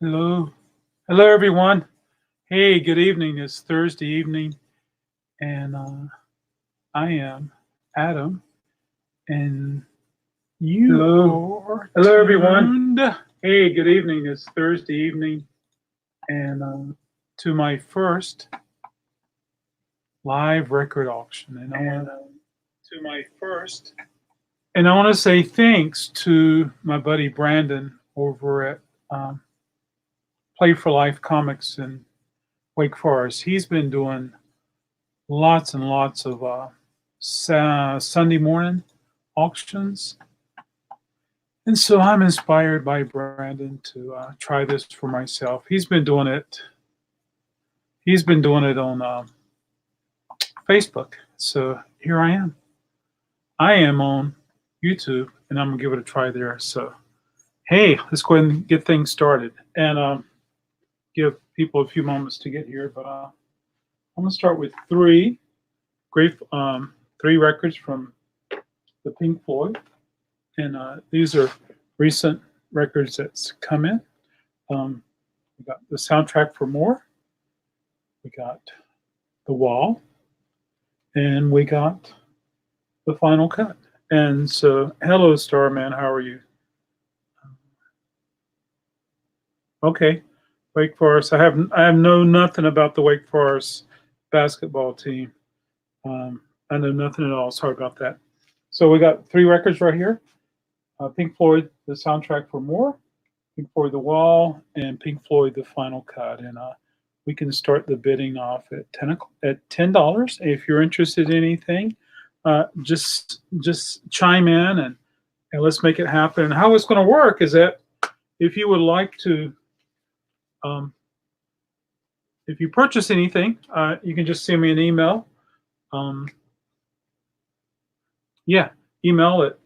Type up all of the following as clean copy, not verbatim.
Hello. Hello, everyone. Hey, good evening. It's Thursday evening, and I am Adam, and you Hello. are Hello, everyone. tuned Hey, good evening. It's Thursday evening, and to my first live record auction. And I want to say thanks to my buddy Brandon over at Play for Life Comics in Wake Forest. He's been doing lots and lots of Sunday morning auctions. And so I'm inspired by Brandon to try this for myself. He's been doing it. He's been doing it on Facebook. So here I am. I am on YouTube, and I'm gonna give it a try there. So, hey, let's go ahead and get things started, and give people a few moments to get here. But I'm gonna start with three records from the Pink Floyd, and these are recent records that's come in. We got the soundtrack for More, we got The Wall, and we got the final cut. And so, hello, Starman, how are you? Okay, Wake Forest. I have know nothing about the Wake Forest basketball team. I know nothing at all. Sorry about that. So we got three records right here: Pink Floyd, the soundtrack for More, Pink Floyd, The Wall, and Pink Floyd, the final cut. And we can start the bidding off at $10. If you're interested in anything, just chime in and let's make it happen. And how it's going to work is that if you would like to, if you purchase anything, you can just send me an email. Email at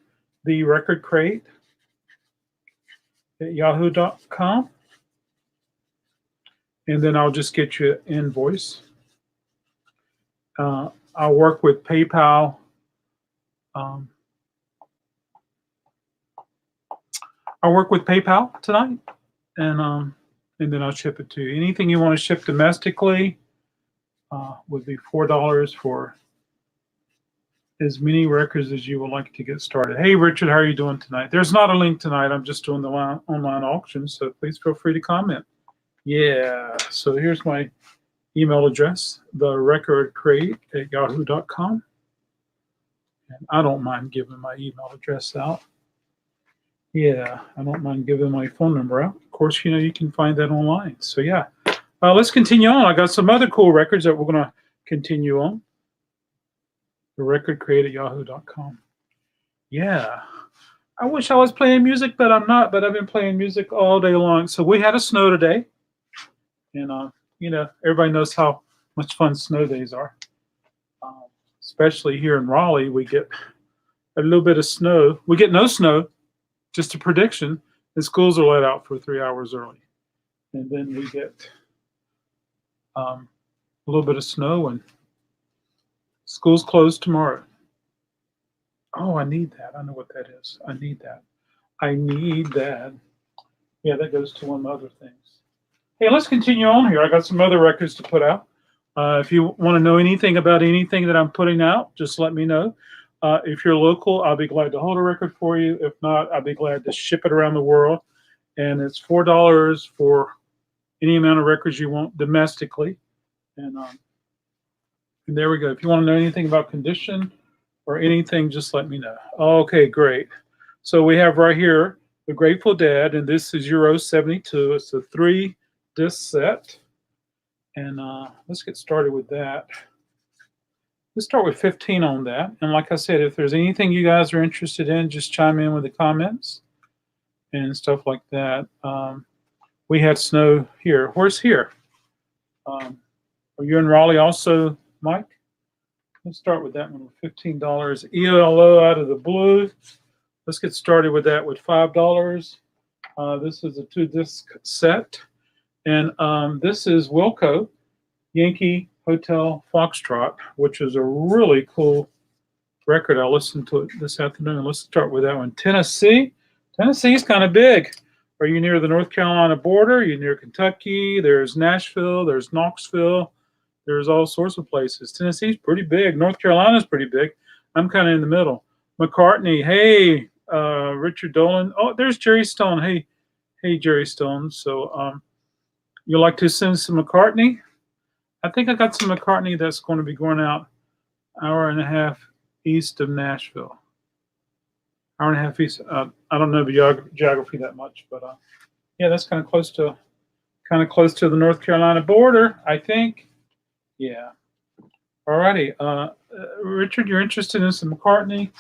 therecordcrate@yahoo.com, and then I'll just get you an invoice. I'll work with PayPal. I'll work with PayPal tonight, and then I'll ship it to you. Anything you want to ship domestically would be $4 for as many records as you would like to get started. Hey, Richard, how are you doing tonight? There's not a link tonight. I'm just doing the online auction, so please feel free to comment. Yeah, so here's my email address, therecordcrate@yahoo.com. And I don't mind giving my email address out. Yeah, I don't mind giving my phone number out. Of course, you can find that online. So yeah, let's continue on. I got some other cool records that we're going to continue on. Therecordcrate@yahoo.com. Yeah, I wish I was playing music, but I'm not. But I've been playing music all day long. So we had a snow today, and everybody knows how much fun snow days are. Especially here in Raleigh, we get a little bit of snow. We get no snow, just a prediction. The schools are let out for 3 hours early, and then we get a little bit of snow, and school's closed tomorrow. Oh, I need that. I know what that is. I need that. Yeah, that goes to one of the other things. Hey, let's continue on here. I got some other records to put out. If you want to know anything about anything that I'm putting out, just let me know. If you're local, I'll be glad to hold a record for you. If not, I'll be glad to ship it around the world. And it's $4 for any amount of records you want domestically. And there we go. If you want to know anything about condition or anything, just let me know. Okay, great. So we have right here the Grateful Dead, and this is Euro 72. It's a 3-disc set. And let's get started with that. Let's start with 15 on that. And like I said, if there's anything you guys are interested in, just chime in with the comments and stuff like that. We had snow here. Where's here? Are you in Raleigh also, Mike? Let's start with that one with $15. ELO out of the blue. Let's get started with that with $5. This is a 2-disc set. And this is Wilco, Yankee Hotel Foxtrot, which is a really cool record. I listened to it this afternoon. Let's start with that one. Tennessee. Tennessee's kind of big. Are you near the North Carolina border? Are you near Kentucky? There's Nashville. There's Knoxville. There's all sorts of places. Tennessee's pretty big. North Carolina's pretty big. I'm kind of in the middle. McCartney, hey, Richard Dolan. Oh, there's Jerry Stone. Hey, Jerry Stone. So, you like to send some McCartney? I think I got some McCartney that's going to be going out hour and a half east of Nashville. Hour and a half east. I don't know the geography that much, but yeah, that's kind of close to the North Carolina border, I think. Yeah. Alrighty. Richard, you're interested in some McCartney?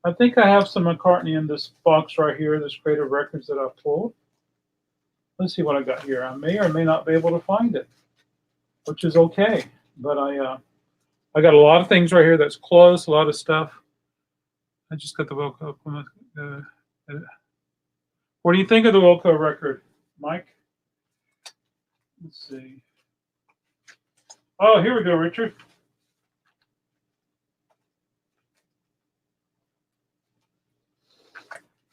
I think I have some McCartney in this box right here, this crate of records that I've pulled. Let's see what I got here. I may or may not be able to find it, which is okay. But I got a lot of things right here that's close, a lot of stuff. I just got the Wilco. What do you think of the Wilco record, Mike? Let's see. Oh, here we go, Richard.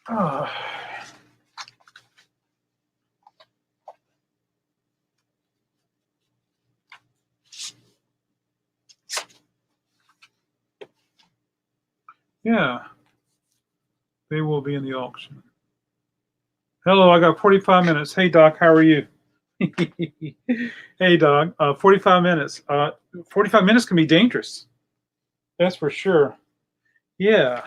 Oh. Yeah, they will be in the auction. Hello, I got 45 minutes. Hey, Doc, how are you? Hey, Doc, 45 minutes. 45 minutes can be dangerous. That's for sure. Yeah.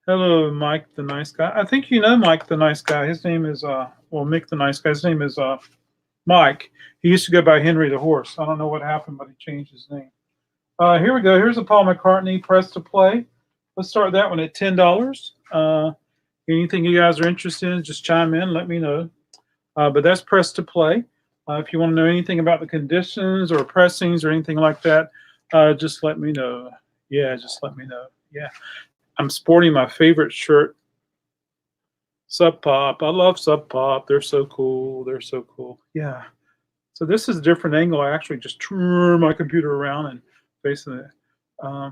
Hello, Mike, the nice guy. I think you know Mike, the nice guy. His name is, Mick, the nice guy. His name is Mike. He used to go by Henry the Horse. I don't know what happened, but he changed his name. Here we go. Here's a Paul McCartney press to play. Let's start that one at $10. Anything you guys are interested in, just chime in. Let me know. But that's press to play. If you want to know anything about the conditions or pressings or anything like that, just let me know. Yeah, just let me know. Yeah. I'm sporting my favorite shirt, Sub Pop. I love Sub Pop. They're so cool. They're so cool. Yeah. So this is a different angle. I actually just turn my computer around and facing it. I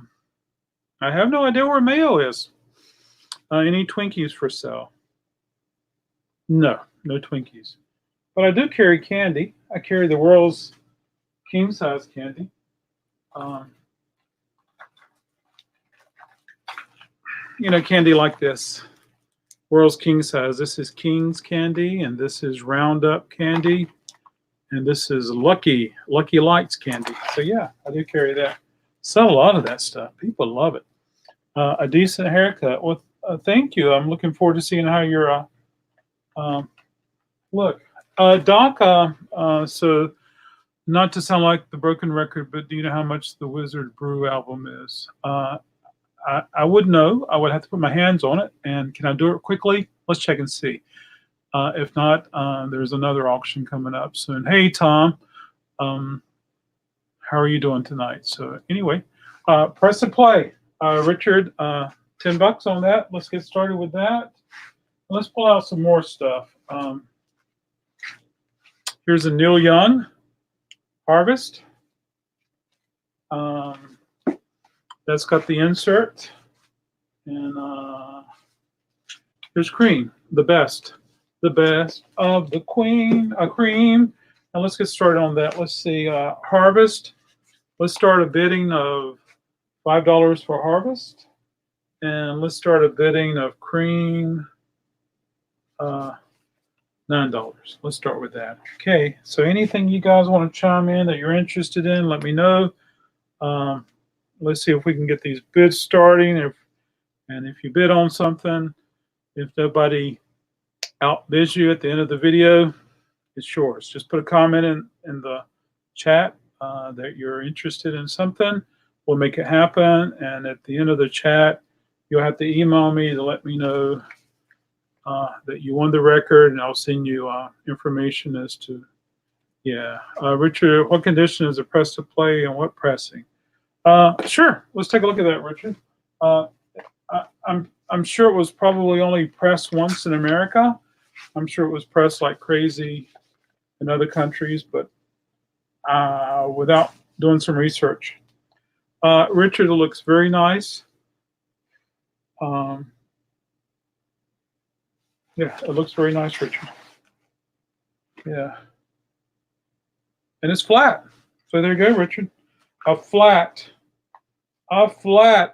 have no idea where Mayo is. Any Twinkies for sale? No Twinkies. But I do carry candy. I carry the world's king size candy. Candy like this. World's king size. This is King's candy, and this is Roundup candy, and this is Lucky Lights candy. So yeah, I do carry that. Sell a lot of that stuff. People love it. A decent haircut. Well, thank you. I'm looking forward to seeing how you're. Look, Doc. So, not to sound like the broken record, but do you know how much the Wizard Brew album is? I would know. I would have to put my hands on it. And can I do it quickly? Let's check and see. If not, there's another auction coming up soon. Hey, Tom. How are you doing tonight? So anyway, press and play. Richard, $10 on that. Let's get started with that. Let's pull out some more stuff. Here's a Neil Young Harvest. That's got the insert. And here's Cream, the best of the Cream. Now let's get started on that. Let's see, Harvest. Let's start a bidding of $5 for Harvest. And let's start a bidding of Cream, $9. Let's start with that. Okay, so anything you guys want to chime in that you're interested in, let me know. Let's see if we can get these bids starting. If you bid on something, if nobody outbids you at the end of the video, it's yours. Just put a comment in the chat that you're interested in something. We'll make it happen. And at the end of the chat, you'll have to email me to let me know that you won the record, and I'll send you information as to, yeah. Richard, what condition is it press to play and what pressing? Sure, let's take a look at that, Richard. I'm sure it was probably only pressed once in America. I'm sure it was pressed like crazy in other countries, but without doing some research. Richard, it looks very nice. Yeah, it looks very nice, Richard. Yeah. And it's flat. So there you go, Richard. A flat.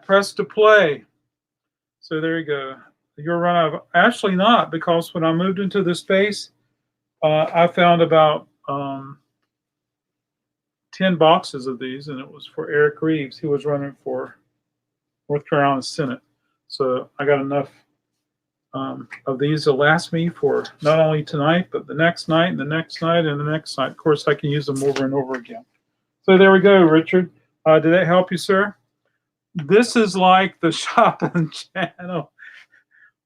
Press to play. So there you go. You're run out of, actually not, because when I moved into this space, I found about 10 boxes of these, and it was for Eric Reeves. He was running for North Carolina Senate. So I got enough of these to last me for not only tonight, but the next night, and the next night, and the next night. Of course, I can use them over and over again. So there we go, Richard. Did that help you, sir? This is like the shopping channel.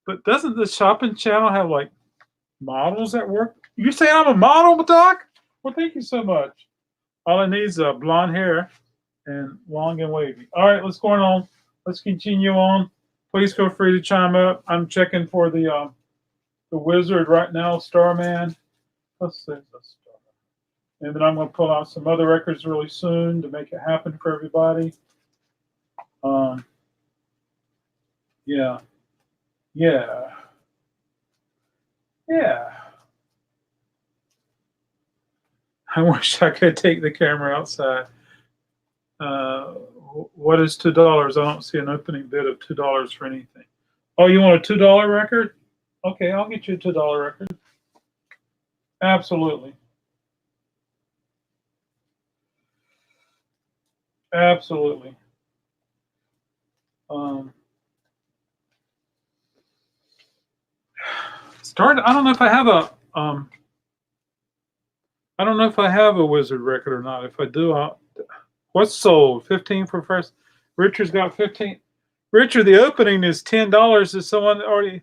But doesn't the shopping channel have like models at work? You say I'm a model, Doc? Well, thank you so much. All I need is blonde hair and long and wavy. All right, let's go on. Let's continue on. Please feel free to chime up. I'm checking for the wizard right now, Starman. Let's see the star. And then I'm going to pull out some other records really soon to make it happen for everybody. Yeah. I wish I could take the camera outside. What is $2? I don't see an opening bid of $2 for anything. Oh, you want a $2 record? Okay, I'll get you a $2 record. Absolutely. Absolutely. I don't know if I have a I don't know if I have a wizard record or not. If I do, what's sold? 15 for first. Richard's got 15. Richard, the opening is $10. Is someone already?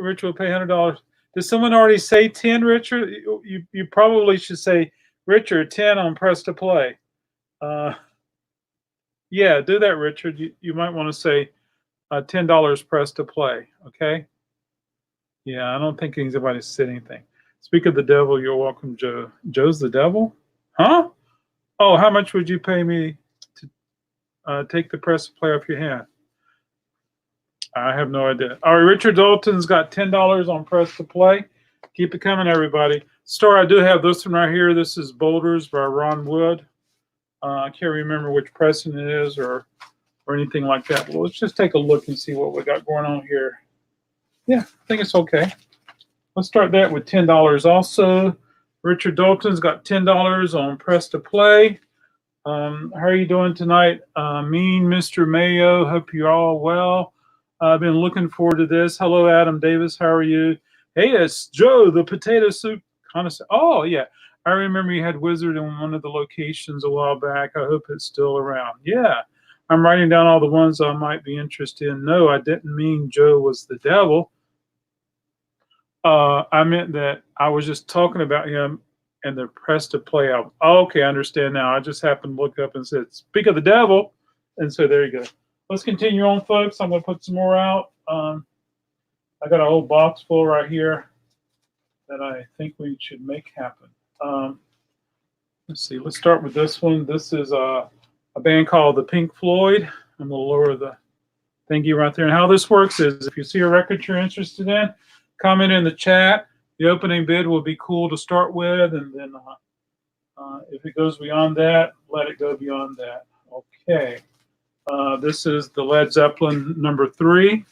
Richard will pay $100. Did someone already say 10, Richard? You probably should say, Richard, 10 on press to play. Yeah, do that, Richard. You might want to say $10 press to play. Okay. Yeah, I don't think anybody said anything. Speak of the devil, you're welcome, Joe. Joe's the devil? Huh? Oh, how much would you pay me to take the press to play off your hand? I have no idea. All right, Richard Dalton's got $10 on press to play. Keep it coming, everybody. Store, I do have this one right here. This is Boulders by Ron Wood. I can't remember which pressing it is or anything like that. Well, let's just take a look and see what we got going on here. Yeah, I think it's okay. Let's start that with $10 also. Richard Dalton's got $10 on press to play. How are you doing tonight? Mean Mr. Mayo, hope you're all well. I've been looking forward to this. Hello, Adam Davis. How are you? Hey, it's Joe, the potato soup connoisseur. Oh, yeah. I remember you had Wizard in one of the locations a while back. I hope it's still around. Yeah. I'm writing down all the ones I might be interested in. No, I didn't mean Joe was the devil. I meant that I was just talking about him and the press to play album. Oh, okay, I understand now. I just happened to look up and said, speak of the devil. And so there you go. Let's continue on, folks. I'm going to put some more out. I got a whole box full right here that I think we should make happen. Let's see. Let's start with this one. This is a band called the Pink Floyd. I'm going to lower the thingy right there. And how this works is if you see a record you're interested in, comment in the chat. The opening bid will be cool to start with, and then if it goes beyond that, let it go beyond that. Okay. This is the Led Zeppelin number 3.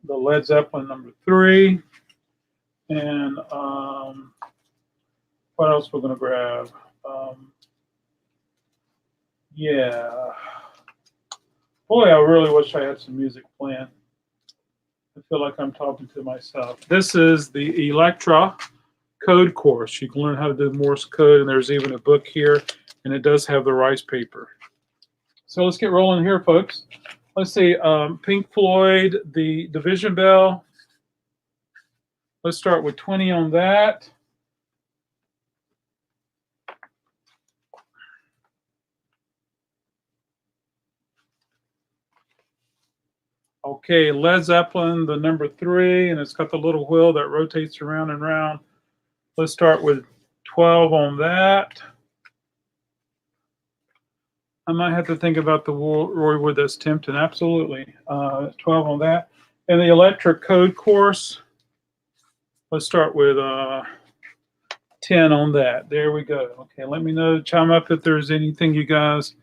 The Led Zeppelin number 3. And what else we're going to grab? Yeah. Boy, I really wish I had some music planned. I feel like I'm talking to myself. This is the Electra code course. You can learn how to do Morse code, and there's even a book here, and it does have the rice paper. So let's get rolling here, folks. Let's see, Pink Floyd, the Division Bell. Let's start with 20 on that. Okay, Led Zeppelin, the number 3, and it's got the little wheel that rotates around and around. Let's start with 12 on that. I might have to think about the Roy Wood that's Tempting. Absolutely. 12 on that. And the electric code course, let's start with 10 on that. There we go. Okay, let me know, chime up if there's anything you guys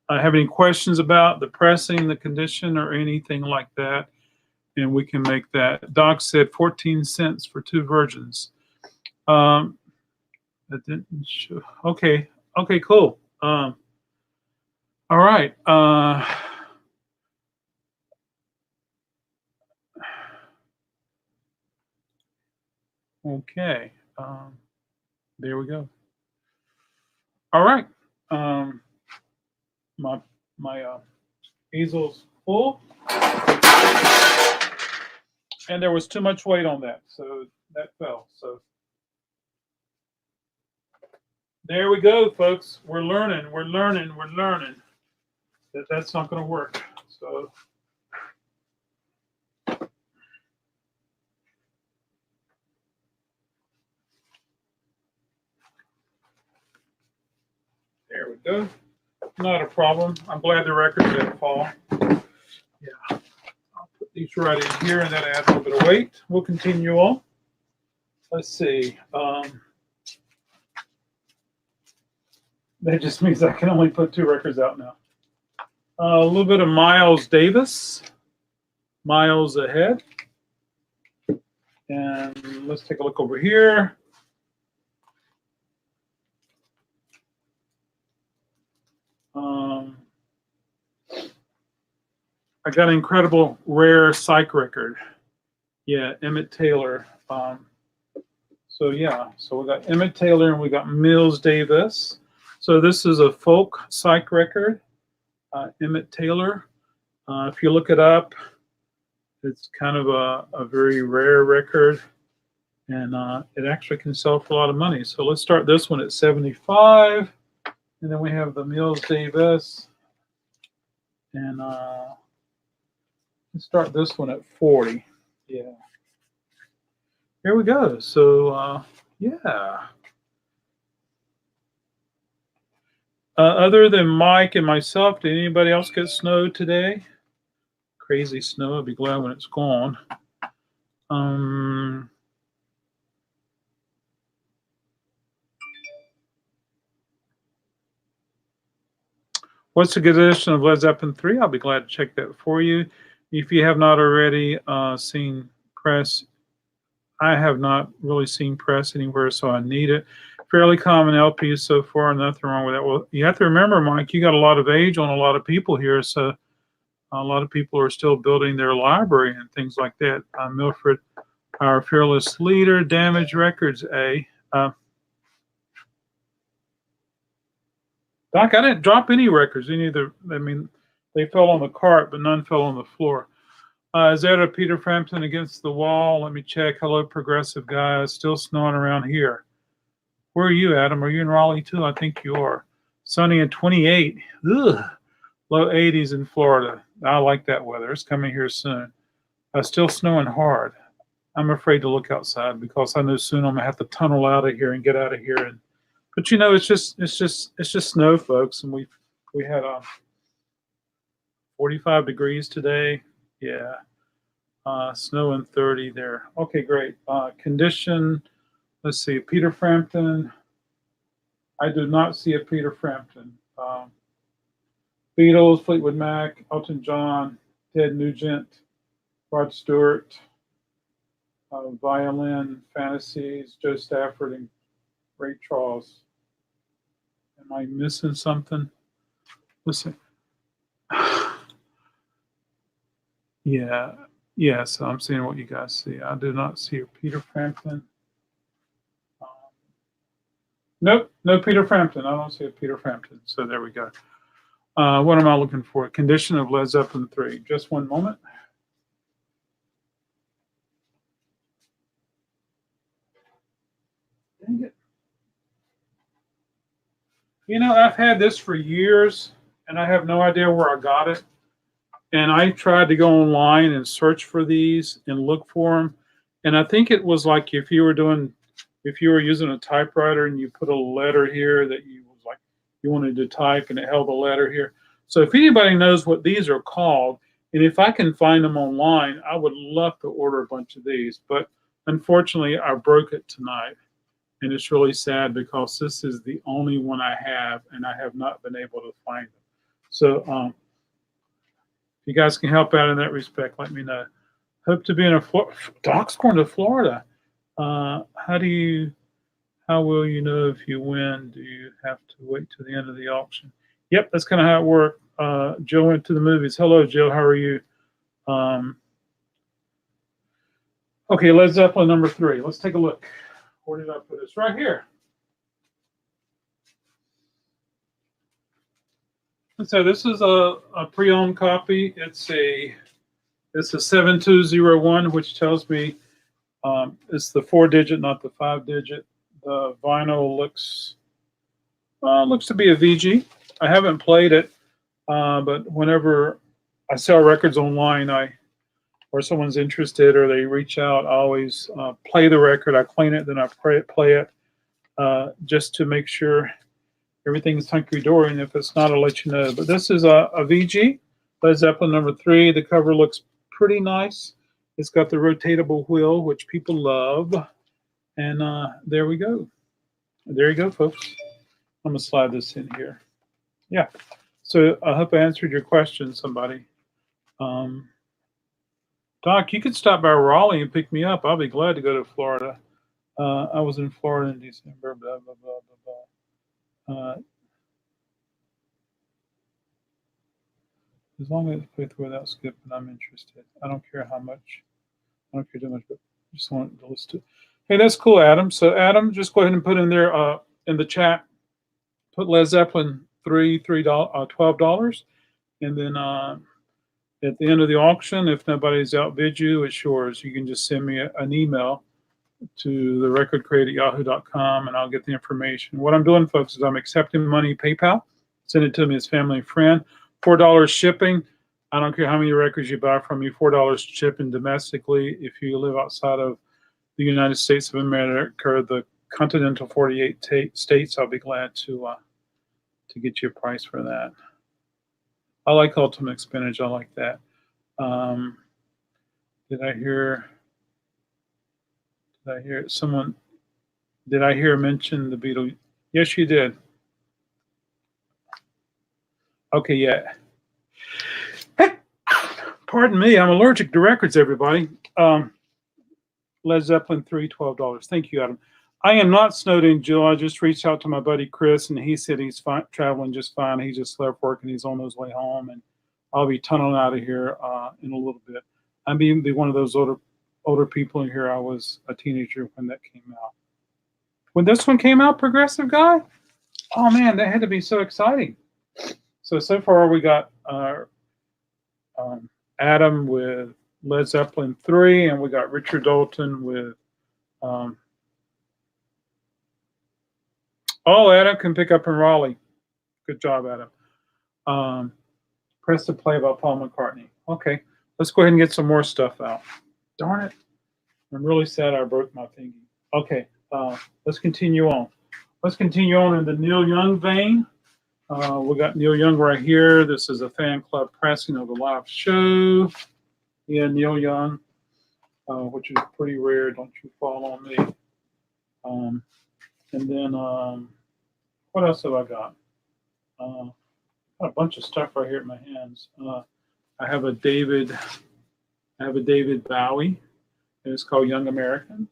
have any questions about the pressing, the condition, or anything like that. And we can make that. Doc said 14 cents for 2 virgins. That didn't show. Okay, cool. All right. Okay. There we go. All right. My easel's full, and there was too much weight on that, so that fell. So there we go, folks. We're learning. That's not going to work. So there we go. Not a problem. I'm glad the records didn't fall. Yeah. I'll put these right in here, and that adds a little bit of weight. We'll continue on. Let's see. That just means I can only put 2 records out now. A little bit of Miles Davis. Miles Ahead. And let's take a look over here. I got an incredible rare psych record. Yeah, Emmett Taylor. So yeah, so we got Emmett Taylor and we got Miles Davis. So this is a folk psych record, Emmett Taylor. If you look it up, it's kind of a very rare record, and it actually can sell for a lot of money. So let's start this one at 75, and then we have the Miles Davis, and let's start this one at 40. Yeah. Here we go. So yeah. Other than Mike and myself, did anybody else get snow today? Crazy snow. I'll be glad when it's gone. What's the condition of Led Zeppelin 3? I'll be glad to check that for you. If you have not already seen press, I have not really seen press anywhere, so I need it. Fairly common LPs so far, nothing wrong with that. Well, you have to remember, Mike, you got a lot of age on a lot of people here, so a lot of people are still building their library and things like that. Milford, our fearless leader, Damage Records, A. Doc, I didn't drop any records. I mean, they fell on the cart, but none fell on the floor. Is that a Peter Frampton Against the Wall? Let me check. Hello, progressive guys. Still snowing around here. Where are you, Adam? Are you in Raleigh too? I think you are. Sunny and 28. Ugh. Low 80s in Florida. I like that weather. It's coming here soon. Still snowing hard. I'm afraid to look outside because I know soon I'm gonna have to tunnel out of here and get out of here. But you know, it's just snow, folks, and we had 45 degrees today. Yeah. Snow and 30 there. Okay, great. Condition. Let's see. Peter Frampton. I did not see a Peter Frampton. Beatles, Fleetwood Mac, Elton John, Ted Nugent, Rod Stewart, Violin, Fantasies, Joe Stafford, and Ray Charles. Am I missing something? Listen. Yeah, so I'm seeing what you guys see. I do not see a Peter Frampton. Nope, no Peter Frampton. I don't see a Peter Frampton. So there we go. What am I looking for? Condition of Led Zeppelin 3. Just one moment. Dang it. You know, I've had this for years, and I have no idea where I got it. And I tried to go online and search for these and look for them. And I think it was like if you were using a typewriter and you put a letter here that you wanted to type and it held a letter here. So if anybody knows what these are called, And if I can find them online, I would love to order a bunch of these. But unfortunately, I broke it tonight. And it's really sad because this is the only one I have, and I have not been able to find them. So if you guys can help out in that respect, let me know. Hope to be in a Doc's going to Florida. How will you know if you win? Do you have to wait to the end of the auction? Yep, that's kind of how it worked. Jill went to the movies. Hello, Jill. How are you? Okay, Led Zeppelin number 3. Let's take a look. Where did I put this? Right here. So this is a pre-owned copy. It's a 7201, which tells me it's the 4-digit, not the 5-digit. The vinyl looks to be a VG. I haven't played it, but whenever I sell records online, or someone's interested or they reach out, I always play the record. I clean it, then I play it just to make sure everything's hunky-dory. And if it's not, I'll let you know. But this is a VG, Led Zeppelin number 3. The cover looks pretty nice. It's got the rotatable wheel, which people love. And there we go. There you go, folks. I'm going to slide this in here. Yeah. So I hope I answered your question, somebody. Doc, you could stop by Raleigh and pick me up. I'll be glad to go to Florida. I was in Florida in December. Blah, blah, blah, blah, blah. As long as it's played through without skipping, I'm interested. I don't care how much. I don't care too much, but I just want to list it. Hey, that's cool, Adam. So, Adam, just go ahead and put in there in the chat. Put Led Zeppelin $12, and then at the end of the auction, if nobody's outbid you, it's yours. You can just send me an email to the recordcrate@yahoo.com, and I'll get the information. What I'm doing, folks, is I'm accepting money PayPal. Send it to me as family and friend. $4 shipping. I don't care how many records you buy from me. $4 shipping domestically. If you live outside of the United States of America, the continental 48 states, I'll be glad to get you a price for that. I like Ultimate Spinach. I like that. Did I hear someone? Did I hear mention the Beatles? Yes, you did. Okay, yeah. Pardon me. I'm allergic to records, everybody. Led Zeppelin 3, $12. Thank you, Adam. I am not snowed in, Jill. I just reached out to my buddy Chris, and he said he's fine, traveling just fine. He just left work, and he's on his way home, and I'll be tunneling out of here in a little bit. I'm being one of those older people in here. I was a teenager when that came out. When this one came out, Progressive Guy? Oh, man, that had to be so exciting. So far we got Adam with Led Zeppelin 3, and we got Richard Dalton with Adam can pick up in Raleigh. Good job, Adam. Press to play about Paul McCartney. Okay, let's go ahead and get some more stuff out. Darn it. I'm really sad I broke my thingy. Okay, let's continue on. Let's continue on in the Neil Young vein. We got Neil Young right here. This is a fan club pressing of a live show. Yeah, Neil Young, which is pretty rare. Don't you fall on me. And then what else have I got? Got a bunch of stuff right here in my hands. I have a David Bowie, and it's called Young American.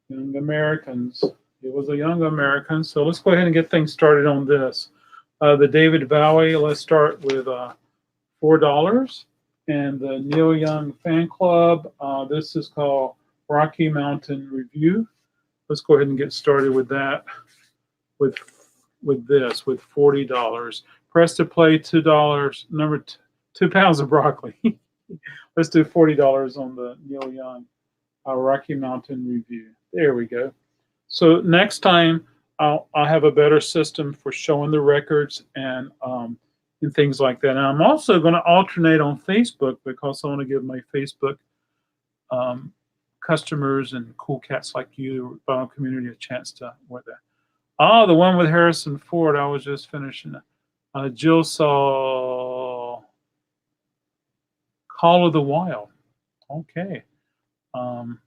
Young Americans. It was a Young American. So let's go ahead and get things started on this. The David Bowie, let's start with $4. And the Neil Young Fan Club, this is called Rocky Mountain Review. Let's go ahead and get started with that. With $40. Press to play, $2. Number 2 pounds of broccoli. Let's do $40 on the Neil Young Rocky Mountain Review. There we go. So next time I'll have a better system for showing the records and things like that. And I'm also going to alternate on Facebook because I want to give my Facebook customers and cool cats like you, community, a chance to wear that. Oh, the one with Harrison Ford. I was just finishing. Jill saw Call of the Wild. Okay. Um,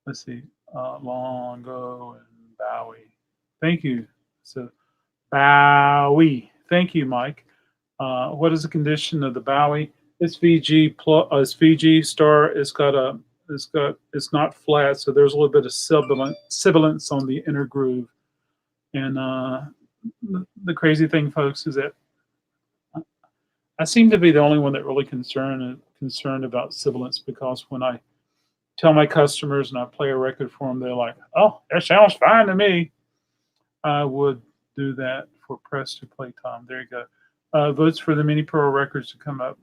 let's see. Longo and Bowie. Thank you. So Bowie. Thank you, Mike. What is the condition of the Bowie? It's VG plus. It's VG star. It's not flat, so there's a little bit of sibilance on the inner groove. And the crazy thing, folks, is that I seem to be the only one that really concerned about sibilance, because when I tell my customers and I play a record for them, they're like, "Oh, that sounds fine to me." I would do that for press to play time. There you go. Votes for the Mini Pearl records to come up.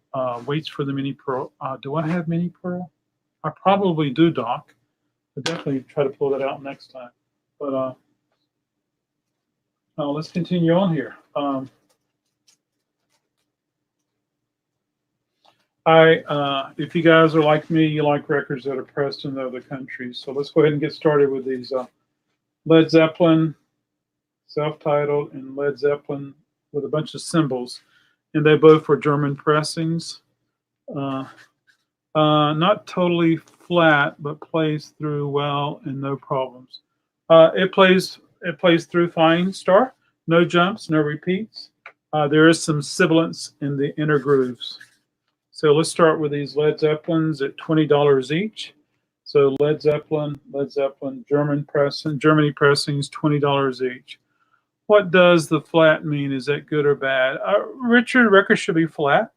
Waits for the Mini Pearl. Do I have Mini Pearl? I probably do, Doc. I'll definitely try to pull that out next time. But let's continue on here. If you guys are like me, you like records that are pressed in other countries. So let's go ahead and get started with these Led Zeppelin, self-titled, and Led Zeppelin with a bunch of symbols. And they both were German pressings. Not totally flat, but plays through well and no problems. It plays through fine, Star. No jumps, no repeats. There is some sibilance in the inner grooves. So let's start with these Led Zeppelins at $20 each. So Led Zeppelin, Germany pressings, $20 each. What does the flat mean? Is that good or bad? Richard, records should be flat.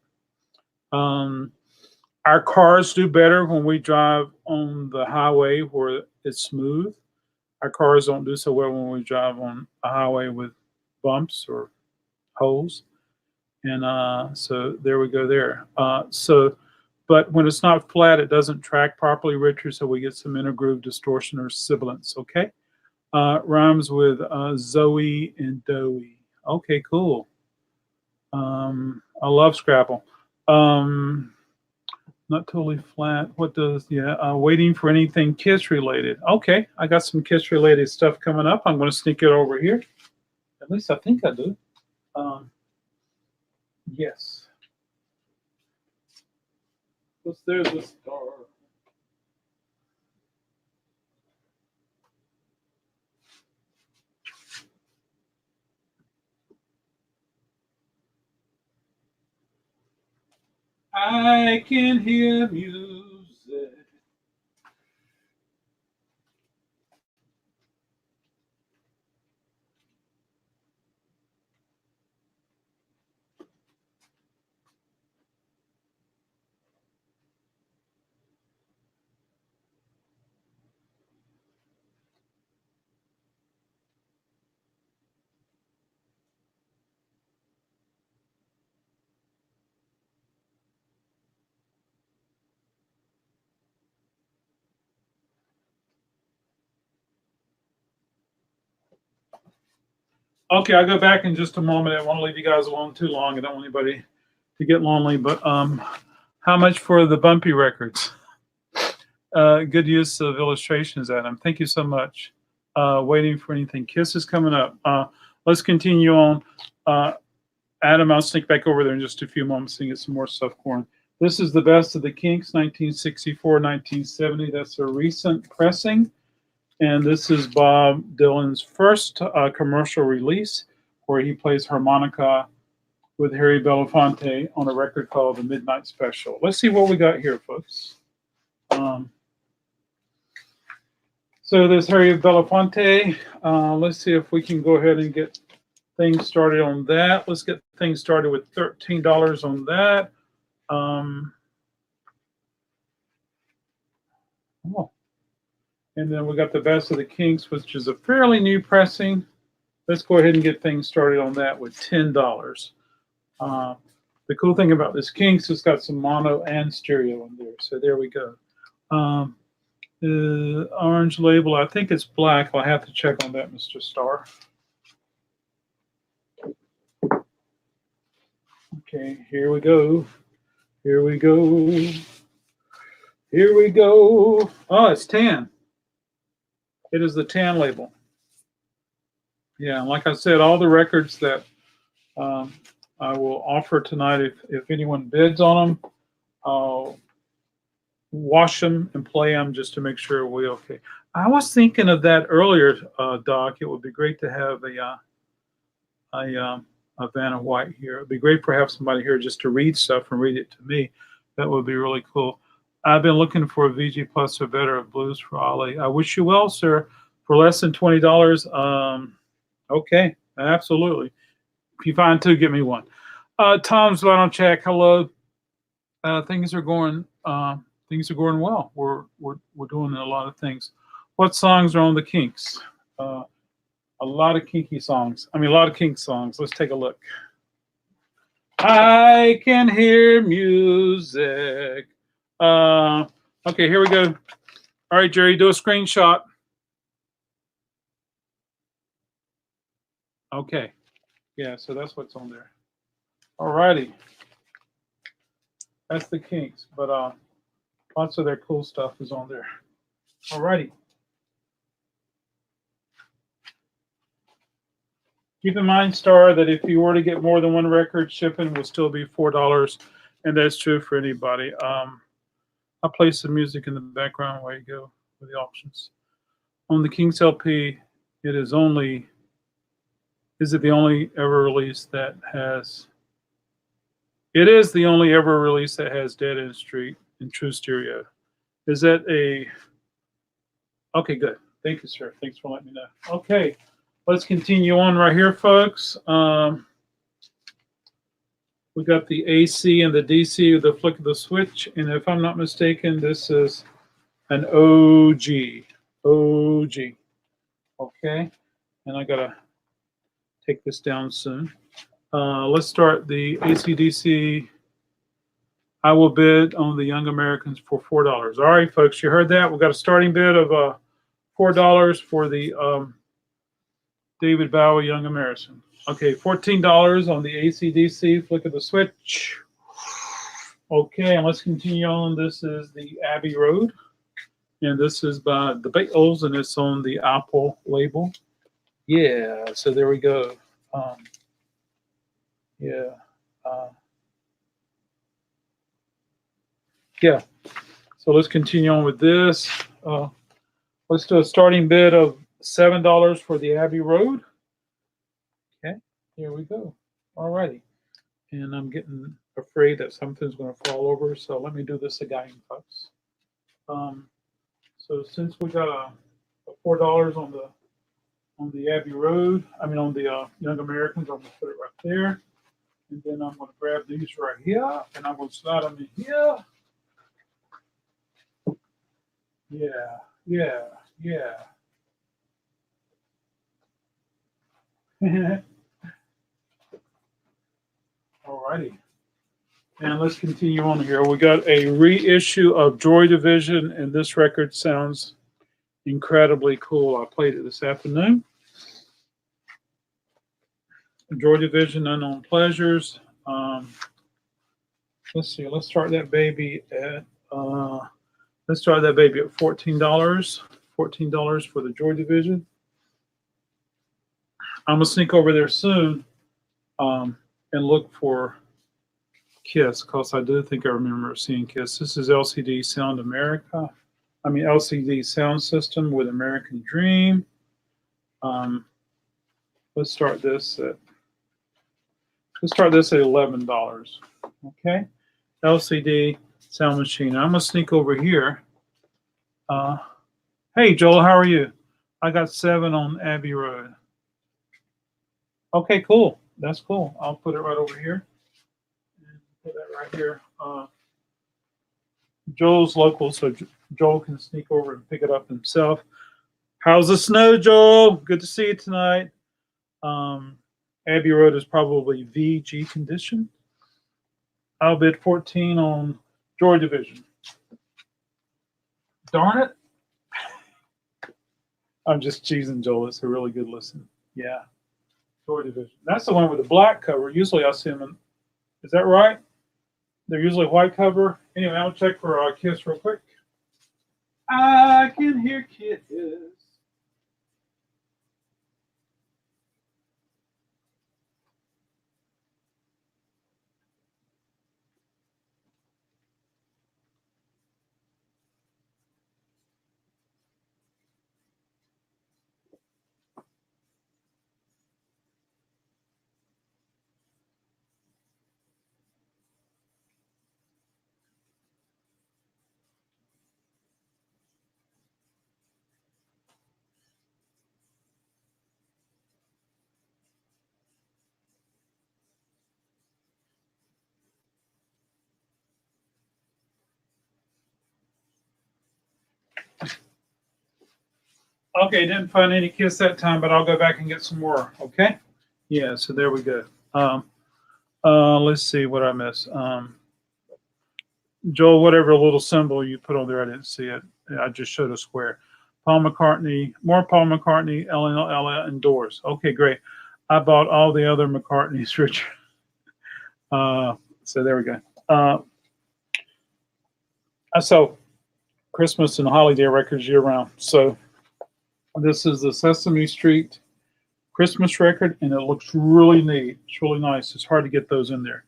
Our cars do better when we drive on the highway where it's smooth. Our cars don't do so well when we drive on a highway with bumps or holes. And so there we go there. But when it's not flat, it doesn't track properly, Richard, so we get some inner groove distortion or sibilance, okay? Rhymes with Zoe and Dowie. Okay, cool. I love Scrabble. Not totally flat. What does, waiting for anything Kiss related. Okay, I got some Kiss related stuff coming up. I'm going to sneak it over here. At least I think I do. Yes. There's a star. I can hear music. Okay, I'll go back in just a moment. I don't want to leave you guys alone too long. I don't want anybody to get lonely. But how much for the bumpy records? Good use of illustrations, Adam. Thank you so much. Waiting for anything. Kiss is coming up. Let's continue on. Adam, I'll sneak back over there in just a few moments and get some more stuff going. This is the Best of the Kinks, 1964, 1970. That's a recent pressing. And this is Bob Dylan's first commercial release, where he plays harmonica with Harry Belafonte on a record called The Midnight Special. Let's see what we got here, folks. So there's Harry Belafonte. Let's see if we can go ahead and get things started on that. Let's get things started with $13 on that. And then we got the Best of the Kinks, which is a fairly new pressing. Let's go ahead and get things started on that with $10. The cool thing about this Kinks, it's got some mono and stereo in there. So there we go. The orange label, I think it's black. I'll have to check on that, Mr. Starr. Okay, here we go. Here we go. Here we go. Oh, it's tan. It is the tan label. Yeah, like I said, all the records that I will offer tonight if anyone bids on them. I'll wash them and play them just to make sure we're okay. I was thinking of that earlier, Doc. It would be great to have a Vanna White here. It'd be great to have somebody here just to read stuff and read it to me. That would be really cool. I've been looking for a VG Plus or better of blues for Ali. I wish you well, sir. For less than $20, okay, absolutely. If you find two, give me one. Tom's Vinyl Check. Hello. Things are going well. We're doing a lot of things. What songs are on the Kinks? A lot of kinky songs. A lot of kink songs. Let's take a look. I can hear music. Okay, here we go. All right, Jerry, do a screenshot. Okay. Yeah, so that's what's on there. All righty. That's the Kinks, but lots of their cool stuff is on there. All righty. Keep in mind, Star, that if you were to get more than one record, shipping will still be $4, and that's true for anybody. I'll play some music in the background while you go with the options. On the Kinks LP, is it the only ever release that has? It is the only ever release that has Dead End Street in true stereo. Is that a? Okay, good. Thank you, sir. Thanks for letting me know. Okay, let's continue on right here, folks. We got the AC and the DC, the flick of the switch, and if I'm not mistaken, this is an OG. OG. Okay, and I gotta take this down soon. Let's start the AC/DC. I will bid on the Young Americans for $4. All right, folks, you heard that. We've got a starting bid of $4 for the David Bowie Young American. Okay, $14 on the AC/DC. Flick of the switch. Okay, and let's continue on. This is the Abbey Road, and this is by the Beatles, and it's on the Apple label. Yeah, so there we go. Yeah. So let's continue on with this. Let's do a starting bid of $7 for the Abbey Road. Okay, here we go. All righty. And I'm getting afraid that something's going to fall over, so let me do this again, folks. So since we got a $4 on the Abbey Road, on the Young Americans, I'm going to put it right there. And then I'm going to grab these right here, and I'm going to slide them in here. Yeah. All righty. And let's continue on here. We got a reissue of Joy Division, and this record sounds incredibly cool. I played it this afternoon. Joy Division, Unknown Pleasures. Let's see. Let's start that baby at $14. $14 for the Joy Division. I'm gonna sneak over there soon and look for Kiss, because I do think I remember seeing Kiss. This is LCD Sound America. LCD Sound System with American Dream. Let's start this at $11. Okay, LCD Sound Machine. I'm gonna sneak over here. Hey Joel, how are you? I got 7 on Abbey Road. Okay, cool. That's cool. I'll put it right over here. And put that right here. Joel's local, so Joel can sneak over and pick it up himself. How's the snow, Joel? Good to see you tonight. Abbey Road is probably VG condition. I'll bid 14 on Joy Division. Darn it. I'm just cheesing Joel. It's a really good listen. Yeah. Joy Division. That's the one with the black cover. Usually I see them in, is that right? They're usually white cover. Anyway, I'll check for Kiss real quick. I can hear Kiss. Okay, didn't find any Kiss that time, but I'll go back and get some more. Okay. Yeah. So there we go. Let's see what I missed. Joel, whatever little symbol you put on there, I didn't see it. I just showed a square. Paul McCartney, more Paul McCartney, Ella, and Doors. Okay, great. I bought all the other McCartneys, Richard. So there we go. I sell Christmas and holiday records year round. So this is the Sesame Street Christmas record, and it looks really neat. It's really nice. It's hard to get those in there.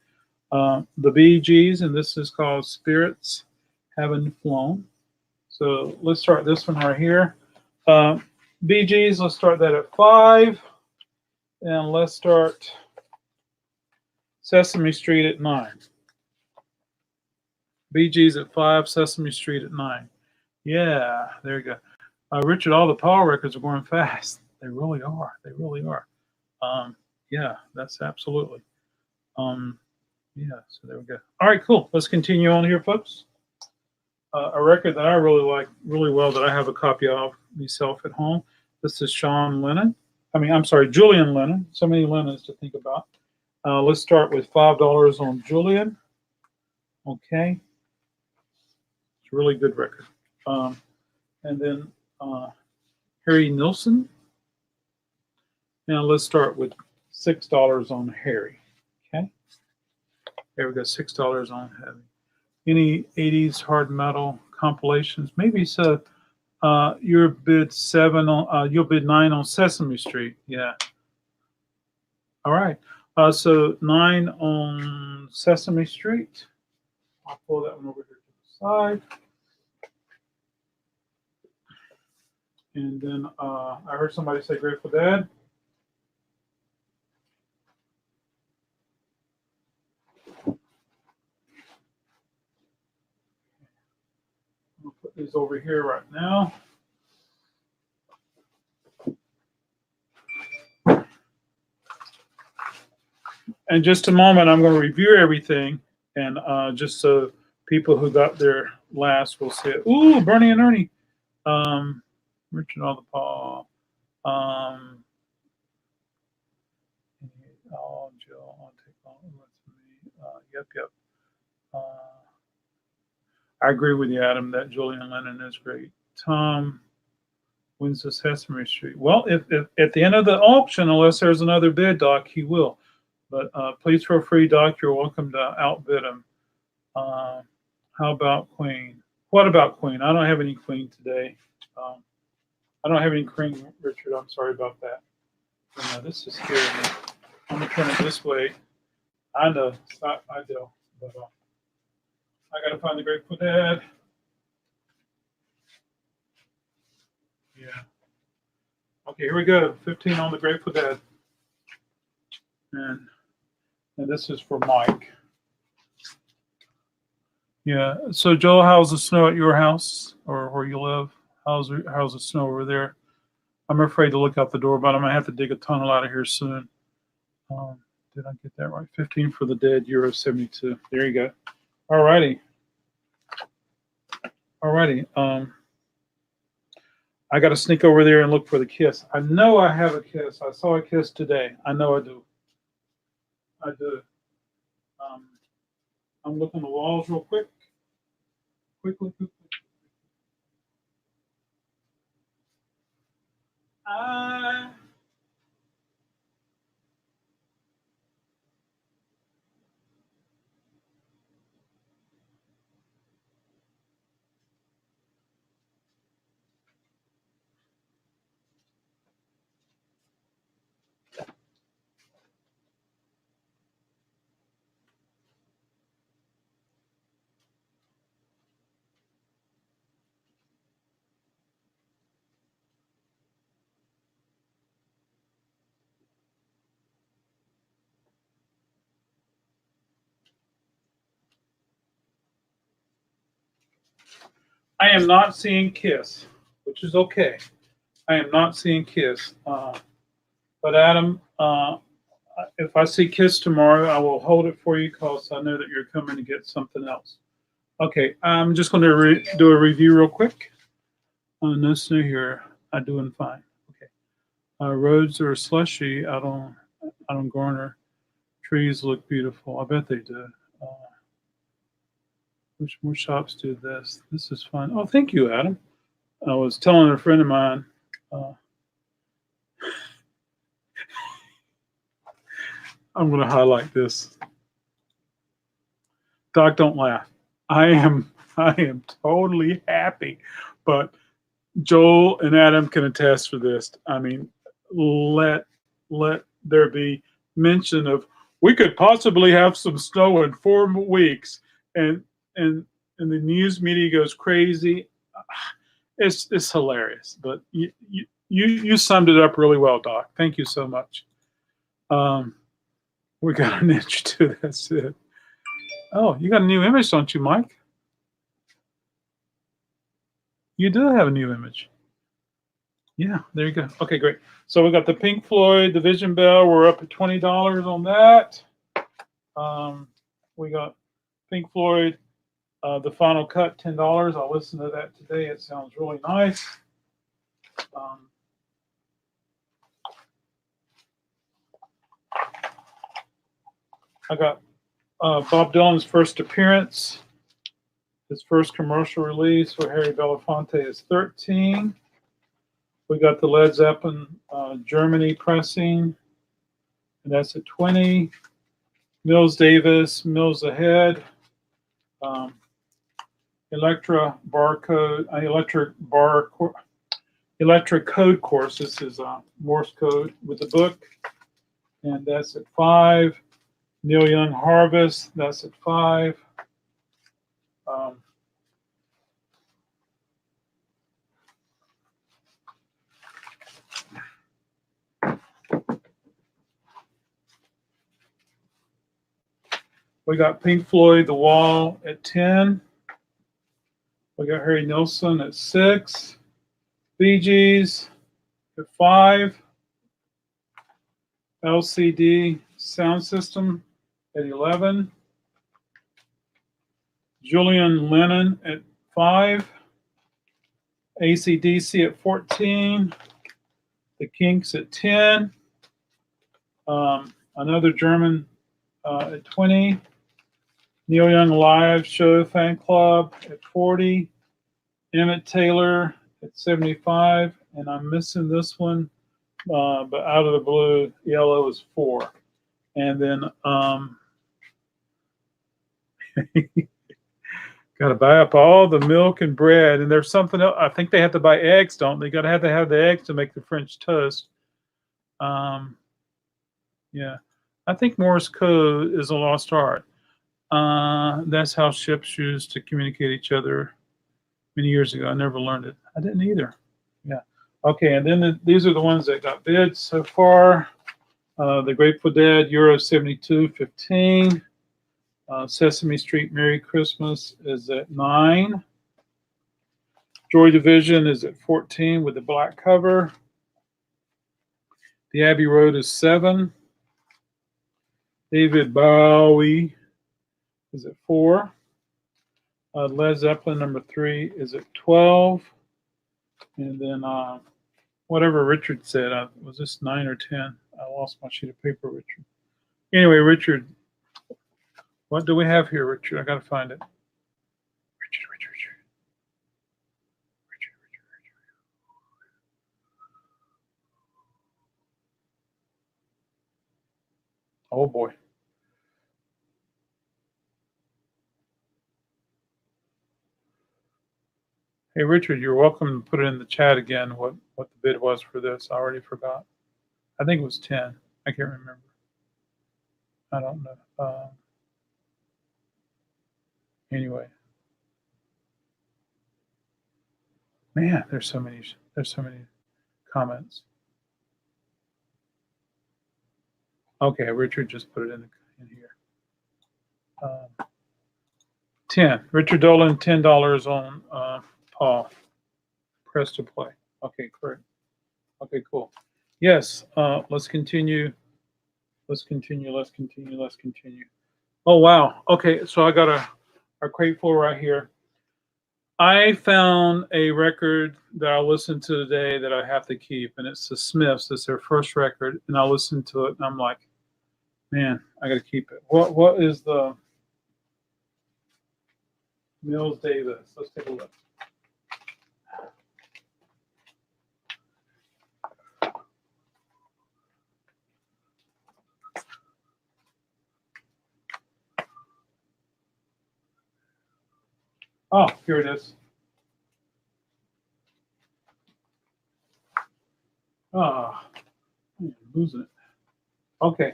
The Bee Gees, and this is called Spirits Haven't Flown. So let's start this one right here. Bee Gees, let's start that at 5. And let's start Sesame Street at 9. Bee Gees at 5, Sesame Street at 9. Yeah, there you go. Richard, all the Paul records are going fast. They really are. They really are. Yeah, that's absolutely. Yeah, so there we go. All right, cool. Let's continue on here, folks. A record that I really like really well that I have a copy of myself at home. This is Julian Lennon. So many Lennons to think about. Let's start with $5 on Julian. Okay. It's a really good record. And then Harry Nilsson. Now let's start with $6 on Harry. Okay. There we go, $6 on Harry. Any 80s hard metal compilations? Maybe so. Your bid 7 on. You'll bid 9 on Sesame Street. Yeah. All right. So 9 on Sesame Street. I'll pull that one over here to the side. And then I heard somebody say Grateful Dead. I'll put these over here right now. In just a moment, I'm going to review everything, and just so people who got there last will see it. Ooh, Bernie and Ernie. Richard all the Paul. Jill, I'll take all with me. Yep. I agree with you, Adam, that Julian Lennon is great. Tom wins the Sesame Street. Well, if at the end of the auction, unless there's another bid, Doc, he will. But please feel free, Doc. You're welcome to outbid him. How about Queen? What about Queen? I don't have any Queen today. I don't have any Queen, Richard. I'm sorry about that. This is scaring me. I'm going to turn it this way. I know. I do. But I got to find the Grateful Dead. Yeah. Okay, here we go. 15 on the Grateful Dead. And this is for Mike. Yeah. So Joel, how's the snow at your house or where you live? How's the snow over there? I'm afraid to look out the door, but I'm gonna have to dig a tunnel out of here soon. Did I get that right? 15 for the Dead, Euro 72. There you go. All righty. I got to sneak over there and look for the Kiss. I know I have a Kiss. I saw a Kiss today. I know I do. I'm looking at the walls real quick. Quickly. I am not seeing Kiss, which is okay. I am not seeing Kiss. But Adam, if I see Kiss tomorrow, I will hold it for you because I know that you're coming to get something else. Okay, I'm just going to do a review real quick. No snow here. I'm doing fine. Okay. Roads are slushy out on Garner. Trees look beautiful. I bet they do. Uh, Which more shops do this? This is fun. Oh, thank you, Adam. I was telling a friend of mine. Uh, I'm going to highlight this. Doc, don't laugh. I am totally happy, but Joel and Adam can attest for this. I mean, let there be mention of we could possibly have some snow in 4 weeks, and and and the news media goes crazy. It's hilarious, but you summed it up really well, Doc. Thank you so much. Um, we got an inch too. That's it. Oh, you got a new image, don't you, Mike? You do have a new image. Yeah, there you go. Okay, great. So we got the Pink Floyd, the Vision Bell. We're up at $20 on that. We got Pink Floyd, the Final Cut, $10. I'll listen to that today. It sounds really nice. I got Bob Dylan's first appearance. His first commercial release for Harry Belafonte is 13. We got the Led Zeppelin Germany pressing, and that's at 20. Mills Davis, Mills Ahead. Electric Code Course. This is Morse code with the book, and that's at 5. Neil Young Harvest, that's at 5. We got Pink Floyd, The Wall at 10. We got Harry Nilsson at 6. Bee Gees at 5. LCD Sound System at 11. Julian Lennon at 5. AC/DC at 14. The Kinks at 10. Another German at 20. Neil Young Live Show Fan Club at 40. Emmett Taylor at 75. And I'm missing this one, but out of the blue, yellow is 4. And then got to buy up all the milk and bread. And there's something else. I think they have to buy eggs, don't they? Got to have the eggs to make the French toast. Yeah. I think Morse code is a lost art. That's how ships used to communicate each other many years ago. I never learned it. I didn't either. Yeah. Okay, and then these are the ones that got bids so far. The Grateful Dead, Euro 72.15. Sesame Street Merry Christmas is at 9. Joy Division is at 14 with the black cover. The Abbey Road is 7. David Bowie is at 4. Led Zeppelin number 3 is at 12. And then whatever Richard said, was this 9 or 10? I lost my sheet of paper, Richard. Anyway, Richard, what do we have here, Richard? I got to find it. Richard. Oh boy. Hey, Richard, you're welcome to put it in the chat again what the bid was for this. I already forgot. I think it was 10. I can't remember. I don't know. Anyway. Man, there's so many comments. Okay, Richard just put it in here. 10. Richard Dolan, $10 on Paul. Press to play. Okay, great. Okay, cool. Yes, let's continue. Let's continue. Oh, wow. Okay, so I got our crate full right here. I found a record that I listened to today that I have to keep, and it's the Smiths. It's their first record, and I listened to it, and I'm like, man, I got to keep it. What is the Mills Davis? Let's take a look. Oh, here it is. Ah, I'm losing it. Okay.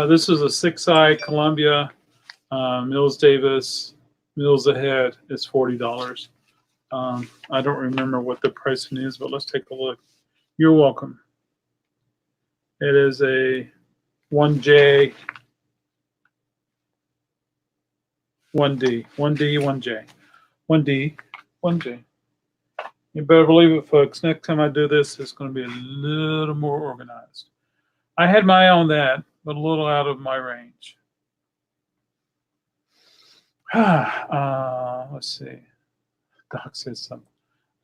This is a 6i Columbia Mills Davis Mills Ahead. It's $40. I don't remember what the pricing is, but let's take a look. You're welcome. It is a 1J, 1D, 1D, 1J, 1D, 1J. You better believe it, folks. Next time I do this, it's going to be a little more organized. I had my eye on that, but a little out of my range. Let's see. Doc says something.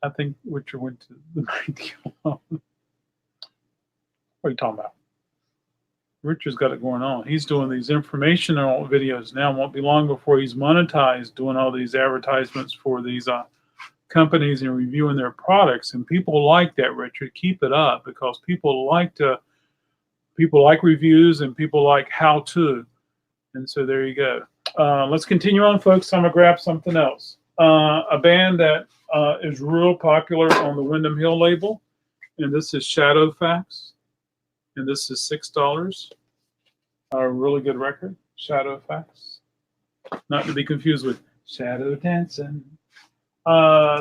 I think Richard went to the night. What are you talking about? Richard's got it going on. He's doing these informational videos now. It won't be long before he's monetized doing all these advertisements for these companies and reviewing their products. And people like that, Richard. Keep it up, because people like reviews, and people like how to. And so there you go. Let's continue on, folks. I'm gonna grab something else. A band that is real popular on the Windham Hill label, and this is Shadow Facts, and this is $6. A really good record, Shadow Facts. Not to be confused with Shadow Dancing.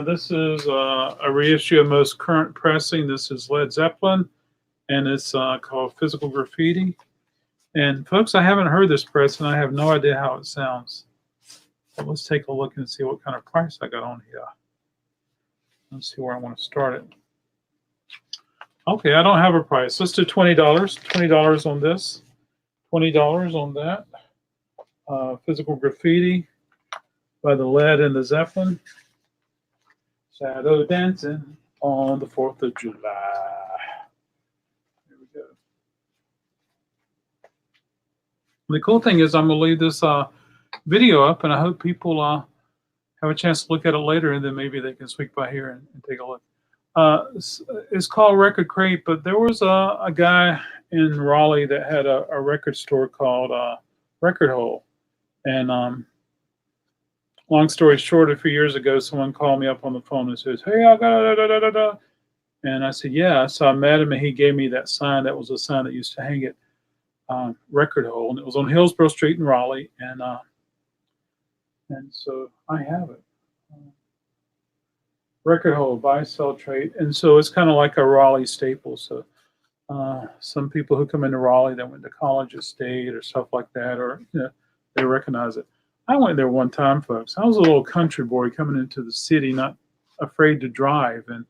This is a reissue of most current pressing. This is Led Zeppelin, and it's called Physical Graffiti. And folks, I haven't heard this press, and I have no idea how it sounds. But let's take a look and see what kind of price I got on here. Let's see where I want to start it. Okay, I don't have a price. Let's do $20. $20 on this. $20 on that. Physical Graffiti by the Lead and the Zeppelin. Shadow Dancing on the 4th of July. Here we go. The cool thing is I'm going to leave this video up, and I hope people have a chance to look at it later, and then maybe they can swing by here and take a look. It's called Record Krate, but there was a guy in Raleigh that had a record store called Record Hole. And long story short, a few years ago, someone called me up on the phone and says, "Hey, I got da-da-da-da-da." And I said, "Yeah." So I met him, and he gave me that sign. That was a sign that used to hang at Record Hole, and it was on Hillsborough Street in Raleigh. And so I have it. Record Hole, buy, sell, trade. And so it's kind of like a Raleigh staple. So some people who come into Raleigh that went to college at State or stuff like that, or they recognize it. I went there one time, folks. I was a little country boy coming into the city, not afraid to drive, and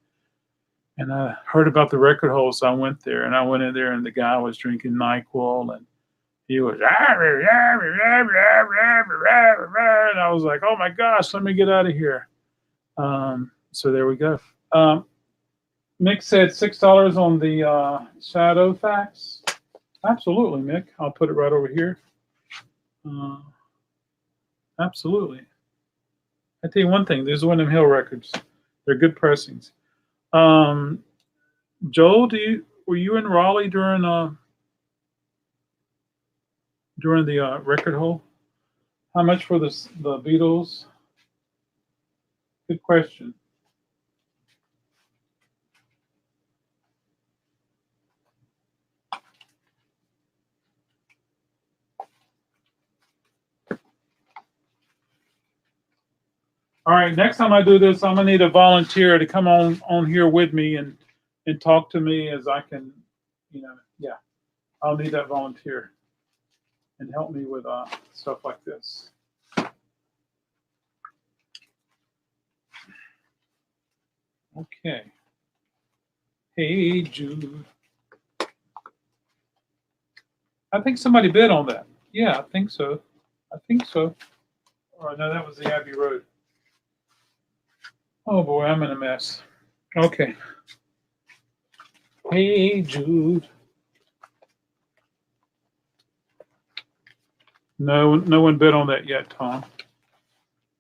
I heard about the Record Hole, so I went there. And I went in there, and the guy was drinking NyQuil, and he was, and I was like, "Oh my gosh, let me get out of here." So there we go. Mick said $6 on the Shadow Facts. Absolutely, Mick. I'll put it right over here. Absolutely. I tell you one thing, these Windham Hill records, they're good pressings. Joel, were you in Raleigh during the Record Hole? How much for the Beatles? Good question. All right, next time I do this, I'm gonna need a volunteer to come on here with me and talk to me as I can, yeah, I'll need that volunteer and help me with stuff like this. Okay. Hey, Jude. I think somebody bid on that. Yeah, I think so. I think so. Oh, no, that was the Abbey Road. Oh boy, I'm in a mess. Okay. Hey Jude. No, no one bid on that yet, Tom.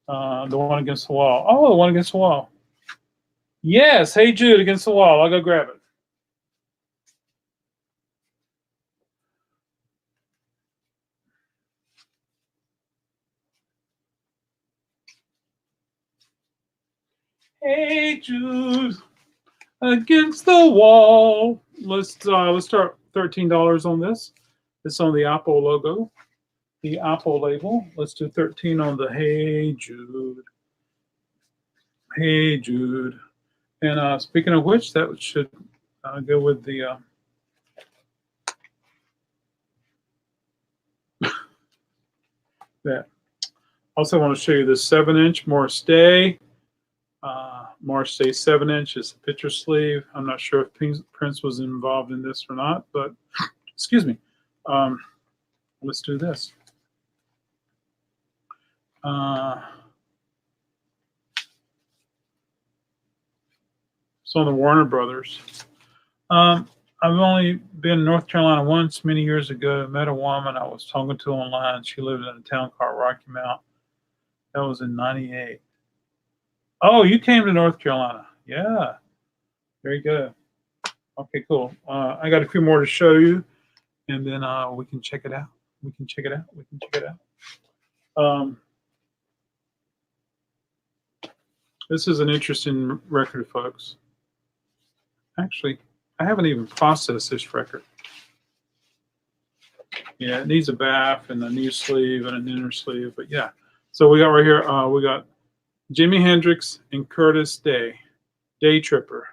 The one against the wall. Oh, the one against the wall. Yes, Hey Jude against the wall. I'll go grab it. Hey Jude against the wall. Let's start $13 on this. It's on the Apple logo, the Apple label. Let's do 13 on the Hey Jude. Hey Jude. And speaking of which, that should go with the that. Also want to show you this 7-inch Morris Day. Morris Day 7-inch is a picture sleeve. I'm not sure if Prince was involved in this or not, but excuse me. Let's do this. So the Warner Brothers. I've only been in North Carolina once many years ago. I met a woman I was talking to online. She lived in a town called Rocky Mount. That was in '98. Oh, you came to North Carolina. Yeah. Very good. Okay, cool. I got a few more to show you, and then we can check it out. We can check it out. We can check it out. This is an interesting record, folks. Actually, I haven't even processed this record. Yeah, it needs a baff and a new sleeve and an inner sleeve, but yeah. So we got right here, we got Jimi Hendrix and Curtis Day Tripper.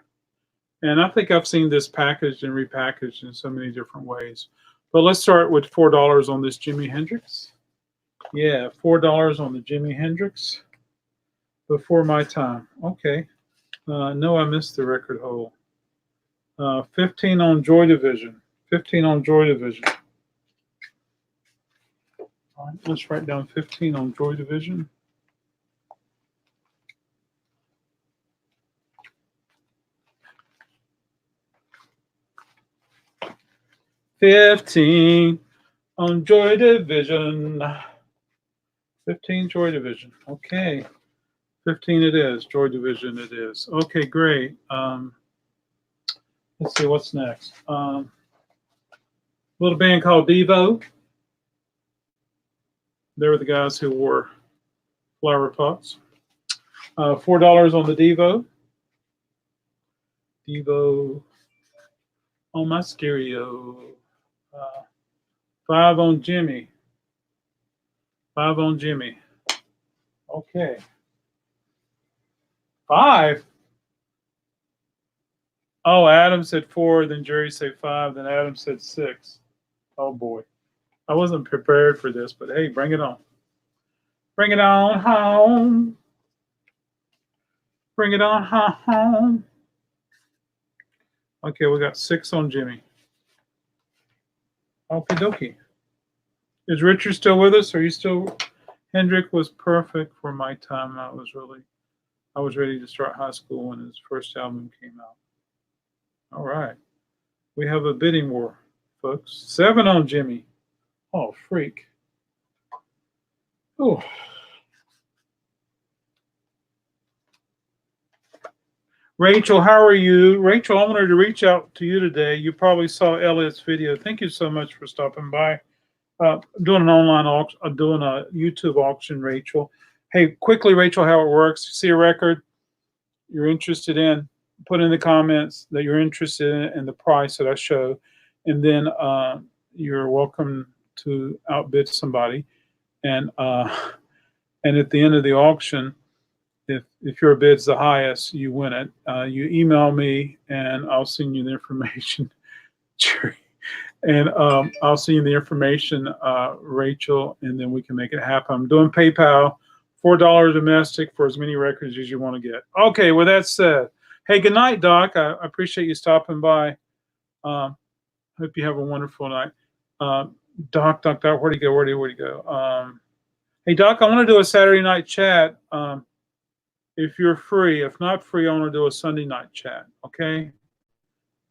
And I think I've seen this packaged and repackaged in so many different ways. But let's start with $4 on this Jimi Hendrix. Yeah, $4 on the Jimi Hendrix. Before my time. Okay. No, I missed the record hole. 15 on Joy Division. 15 on Joy Division. All right, let's write down 15 on Joy Division. $15 on Joy Division. 15 Joy Division. Okay. 15 it is. Joy Division it is. Okay, great. Let's see what's next. Little band called Devo. They were the guys who wore flower pots. $4 on the Devo. Devo on my stereo. 5 on Jimmy. 5 on Jimmy. Okay. 5. Oh, Adam said 4, then Jerry said 5, then Adam said 6. Oh boy. I wasn't prepared for this, but hey, bring it on. Bring it on home. Bring it on home. Okay, we got 6 on Jimmy. Okie dokie. Is Richard still with us? Are you still? Hendrick was perfect for my time. I was ready to start high school when his first album came out. All right. We have a bidding war, folks. 7 on Jimmy. Oh, freak. Oh. Rachel, how are you? Rachel, I wanted to reach out to you today. You probably saw Elliot's video. Thank you so much for stopping by. Doing an online auction, doing a YouTube auction, Rachel. Hey, quickly, Rachel, how it works. You see a record you're interested in, put in the comments that you're interested in and the price that I show. And then you're welcome to outbid somebody. And at the end of the auction, if your bid's the highest, you win it. You email me and I'll send you the information. And I'll send you the information, Rachel, and then we can make it happen. I'm doing PayPal, $4 domestic for as many records as you want to get. Okay, with that said, hey, good night, Doc. I appreciate you stopping by. Hope you have a wonderful night. Doc, where'd he go? Where'd he go? Hey, Doc, I want to do a Saturday night chat. If you're free. If not free, I want to do a Sunday night chat. Okay.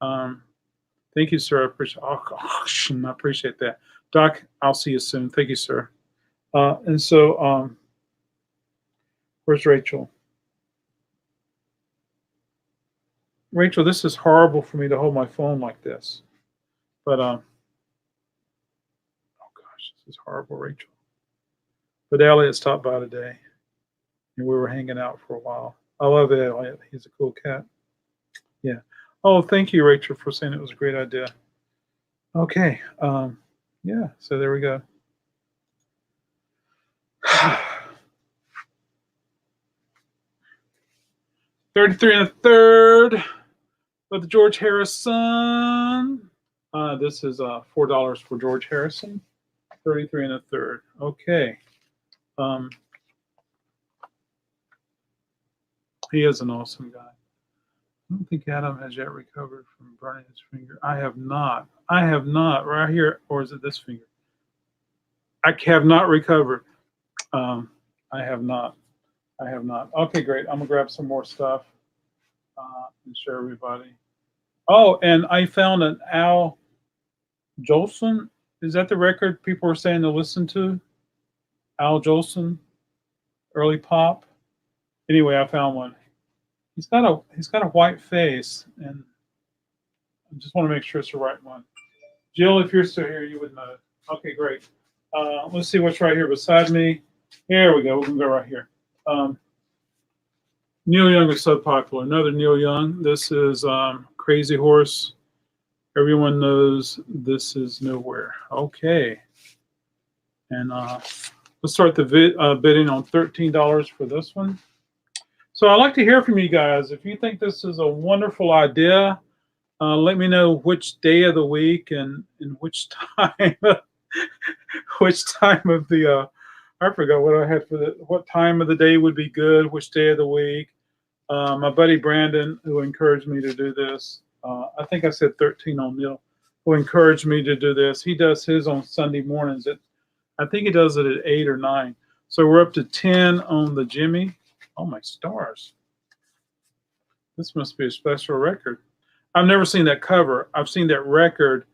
Um, thank you, sir. Oh, gosh, I appreciate that. Doc, I'll see you soon. Thank you, sir. And so, where's Rachel? Rachel, this is horrible for me to hold my phone like this. But, oh gosh, this is horrible, Rachel. But Elliot stopped by today, and we were hanging out for a while. I love Elliot. He's a cool cat. Yeah. Oh, thank you, Rachel, for saying it was a great idea. Okay. Yeah, so there we go. 33 1/3 with George Harrison. This is $4 for George Harrison. 33 1/3. Okay. He is an awesome guy. I don't think Adam has yet recovered from burning his finger. I have not. I have not. Right here, or is it this finger? I have not recovered. I have not. I have not. Okay, great. I'm gonna grab some more stuff and share everybody. Oh, and I found an Al Jolson. Is that the record people were saying to listen to? Al Jolson, early pop. Anyway, I found one. He's got a white face, and I just want to make sure it's the right one. Jill, if you're still here, you would know. Okay, great. Let's see what's right here beside me. Here we go. We can go right here. Neil Young is so popular. Another Neil Young. This is Crazy Horse. Everyone knows This Is Nowhere. Okay. And let's start the bidding on $13 for this one. So I'd like to hear from you guys. If you think this is a wonderful idea, let me know which day of the week and which time, which time of the, I forgot what I had for what time of the day would be good, which day of the week. My buddy Brandon, who encouraged me to do this, I think I said 13 on Neil, who encouraged me to do this. He does his on Sunday mornings. I think he does it at 8 or 9. So we're up to 10 on the Jimmy. Oh, my stars. This must be a special record. I've never seen that cover. I've seen that record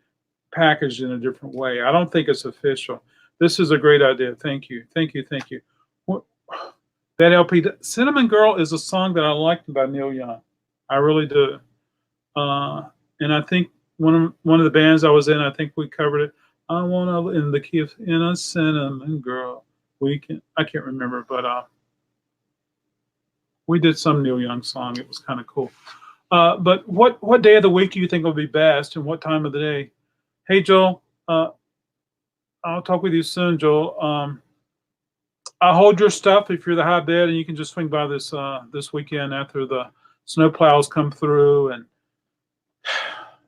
packaged in a different way. I don't think it's official. This is a great idea. Thank you. Thank you. Thank you. That LP, Cinnamon Girl, is a song that I liked by Neil Young. I really do. And I think one of the bands I was in, I think we covered it. I want to in the key of in a cinnamon girl. I can't remember, but we did some Neil Young song. It was kind of cool. But what day of the week do you think will be best, and what time of the day? Hey, Joel. I'll talk with you soon, Joel. I'll hold your stuff if you're the high bid, and you can just swing by this weekend after the snow plows come through, and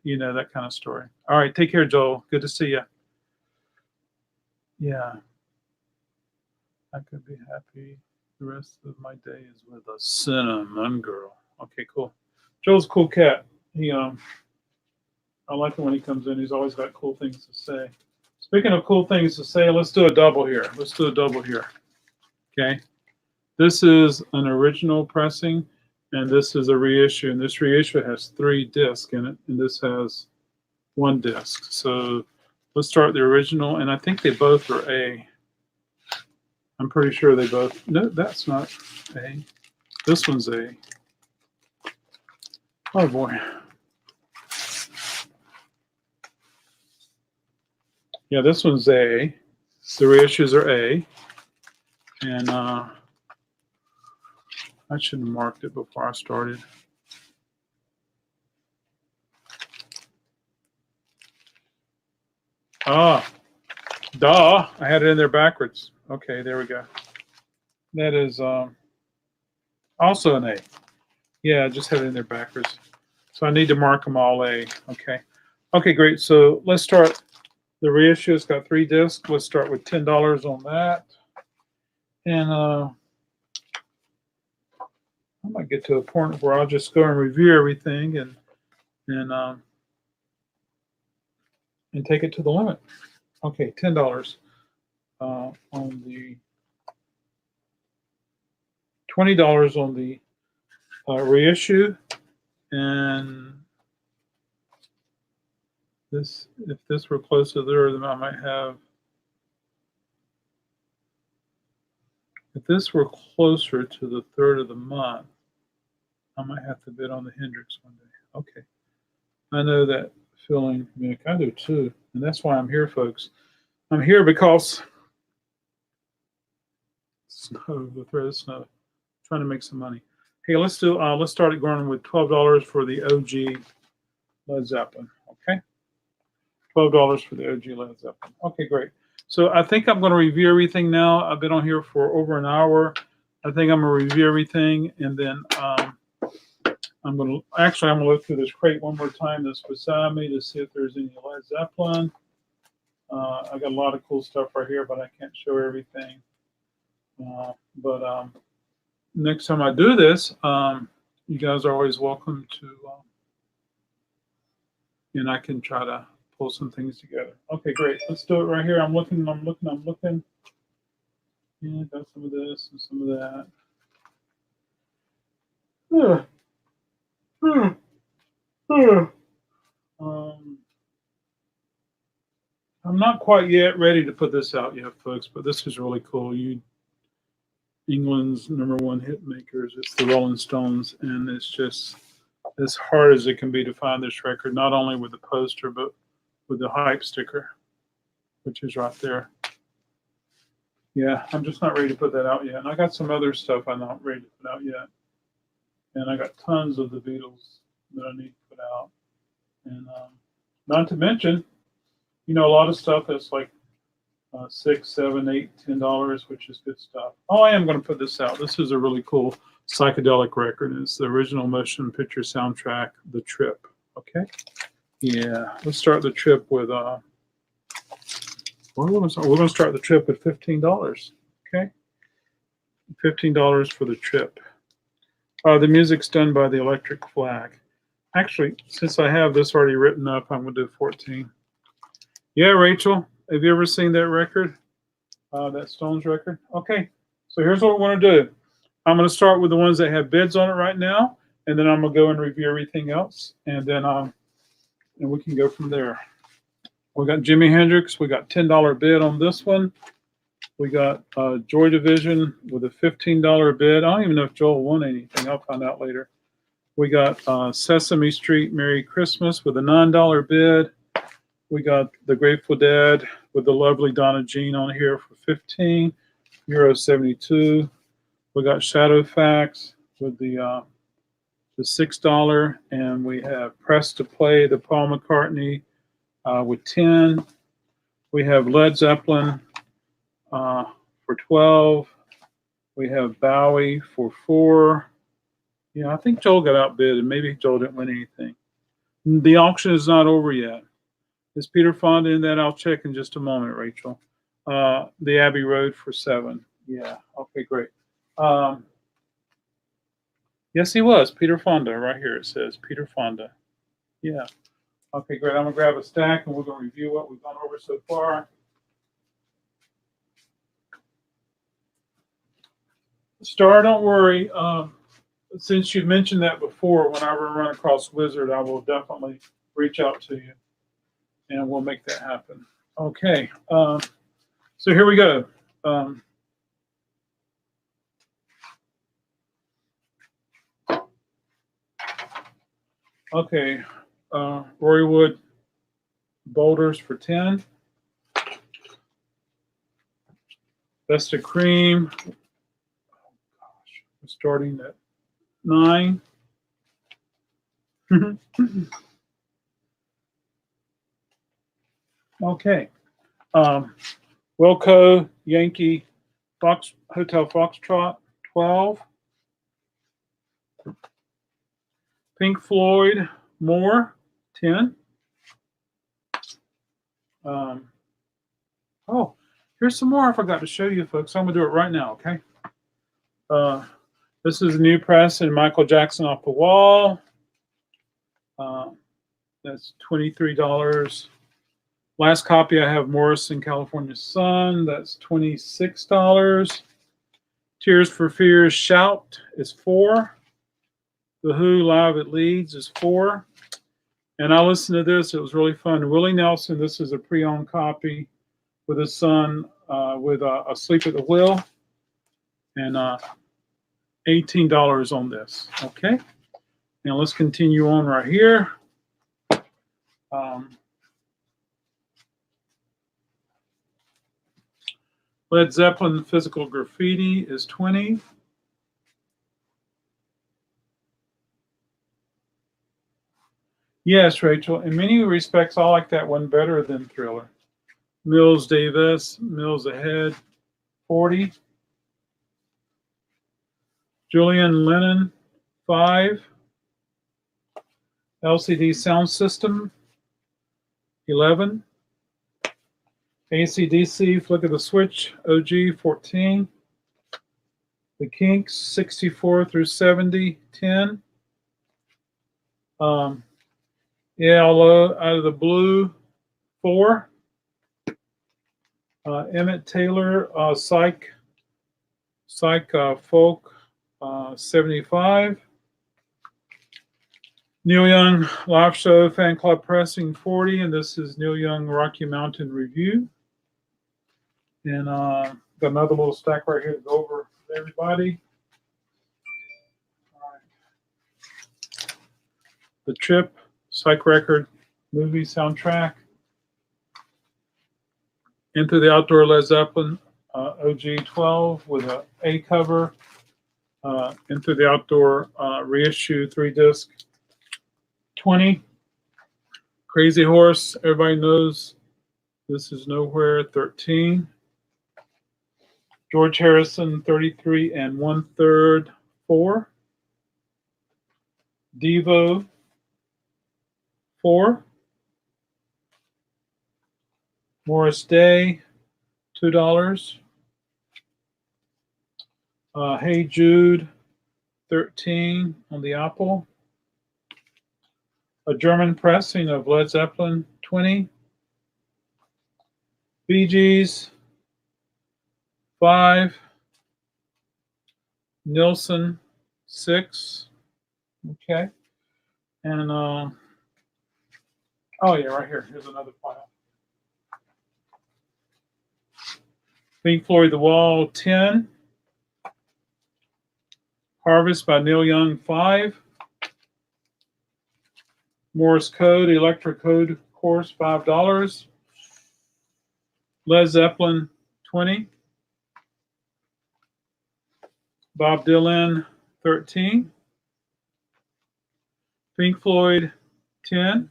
you know that kind of story. All right, take care, Joel. Good to see you. Yeah, I could be happy. The rest of my day is with a cinnamon girl. Okay, cool. Joel's a cool cat. I like it when he comes in. He's always got cool things to say. Speaking of cool things to say, let's do a double here. Okay. This is an original pressing, and this is a reissue. And this reissue has 3 discs in it, and this has 1 disc. So let's start the original, and I think they both are A. I'm pretty sure they both. No, that's not A. This one's A. Oh boy. Yeah, this one's A. The reissues are A. And I should have marked it before I started. Ah, duh. I had it in there backwards. Okay, there we go. That is also an A. Yeah, I just had it in there backwards. So I need to mark them all A. Okay. Okay, great. So let's start. The reissue has got 3 discs. Let's start with $10 on that. And I might get to a point where I'll just go and review everything and take it to the limit. Okay, $10 on the $20 on the reissue, and this, if this were close to there, then I might have. If this were closer to the 3rd of the month, I might have to bid on the Hendrix one day. Okay, I know that feeling, Mick. I do too, and that's why I'm here, folks. I'm here because snow, the threat of snow, trying to make some money. Hey, let's start it going with $12 for the OG Led Zeppelin. Okay, $12 for the OG Led Zeppelin. Okay, great. So I think I'm going to review everything now. I've been on here for over an hour. I think I'm going to review everything, and then I'm going to look through this crate one more time that's beside me to see if there's any Led Zeppelin. I got a lot of cool stuff right here, but I can't show everything. But next time I do this, you guys are always welcome to, and I can try to pull some things together. Okay, great. Let's do it right here. I'm looking. Yeah, got some of this and some of that. I'm not quite yet ready to put this out yet, folks, but this is really cool. England's #1 hit makers. It's the Rolling Stones, and it's just as hard as it can be to find this record, not only with the poster, but with the hype sticker, which is right there. Yeah, I'm just not ready to put that out yet. And I got some other stuff I'm not ready to put out yet. And I got tons of the Beatles that I need to put out. And not to mention, a lot of stuff that's like $6, $7, $8, $10, which is good stuff. Oh, I am going to put this out. This is a really cool psychedelic record. It's the original motion picture soundtrack, The Trip. Okay. Yeah, let's start the trip with we're going to start the trip with $15. Okay, $15 for the trip. The music's done by the Electric Flag. Actually, since I have this already written up, I'm going to do 14. Yeah, Rachel, have you ever seen that record? That Stones record? Okay, so here's what we're going to do. I'm going to start with the ones that have bids on it right now, and then I'm going to go and review everything else, and then and we can go from there. We got Jimi Hendrix. We got $10 bid on this one. We got Joy Division with a $15 bid. I don't even know if Joel won anything. I'll find out later. We got Sesame Street Merry Christmas with a $9 bid. We got the Grateful Dead with the lovely Donna Jean on here for €15.72. We got Shadowfax with the $6, and we have Press to Play, the Paul McCartney with 10. We have Led Zeppelin for 12. We have Bowie for 4. Yeah, I think Joel got outbid, and maybe Joel didn't win anything. The auction is not over yet. Is Peter Fonda in that? I'll check in just a moment, Rachel. The Abbey Road for 7. Yeah, okay, great. Yes, he was. Peter Fonda, right here it says Peter Fonda. Yeah. Okay, great. I'm going to grab a stack, and we're going to review what we've gone over so far. Star, don't worry. Since you mentioned that before, whenever I run across Wizard, I will definitely reach out to you, and we'll make that happen. Okay. So here we go. Okay. Roy Wood Boulders for 10. Best of Cream. Oh gosh, we're starting at 9. Okay. Wilco Yankee Hotel Foxtrot 12. Pink Floyd More 10. Oh, here's some more I forgot to show you, folks. I'm going to do it right now, okay? This is a new press and Michael Jackson Off the Wall. That's $23. Last copy I have Morrison California Sun. That's $26. Tears for Fears Shout is 4. The Who Live at Leeds is 4. And I listened to this. It was really fun. Willie Nelson, this is a pre-owned copy with his son with Asleep at the Wheel. And $18 on this. Okay. Now let's continue on right here. Led Zeppelin Physical Graffiti is 20. Yes, Rachel. In many respects, I like that one better than Thriller. Mills Davis, Mills Ahead, 40. Julian Lennon, 5. LCD Sound System, 11. AC/DC Flick of the Switch, OG, 14. The Kinks, 64 through 70, 10. Yeah, although Out of the Blue, 4. Emmett Taylor, Psych Folk, 75. Neil Young Live Show Fan Club Pressing, 40. And this is Neil Young Rocky Mountain Review. And got another little stack right here to go over with everybody. All right. The Trip, Psych Record, movie soundtrack. Into the Outdoor Led Zeppelin, OG 12 with an A cover. Into the Outdoor reissue 3-disc, 20. Crazy Horse, everybody knows This Is Nowhere, 13. George Harrison, 33 1/3, 4. Devo, 4. Morris Day, $2. Hey Jude, 13 on the Apple. A German pressing of Led Zeppelin, 20. Bee Gees, 5. Nilsson, 6. Okay. And, oh yeah, right here. Here's another file. Pink Floyd The Wall, 10. Harvest by Neil Young, 5. Morse Code, Electric Code Course, $5. Led Zeppelin, 20. Bob Dylan, 13. Pink Floyd, 10.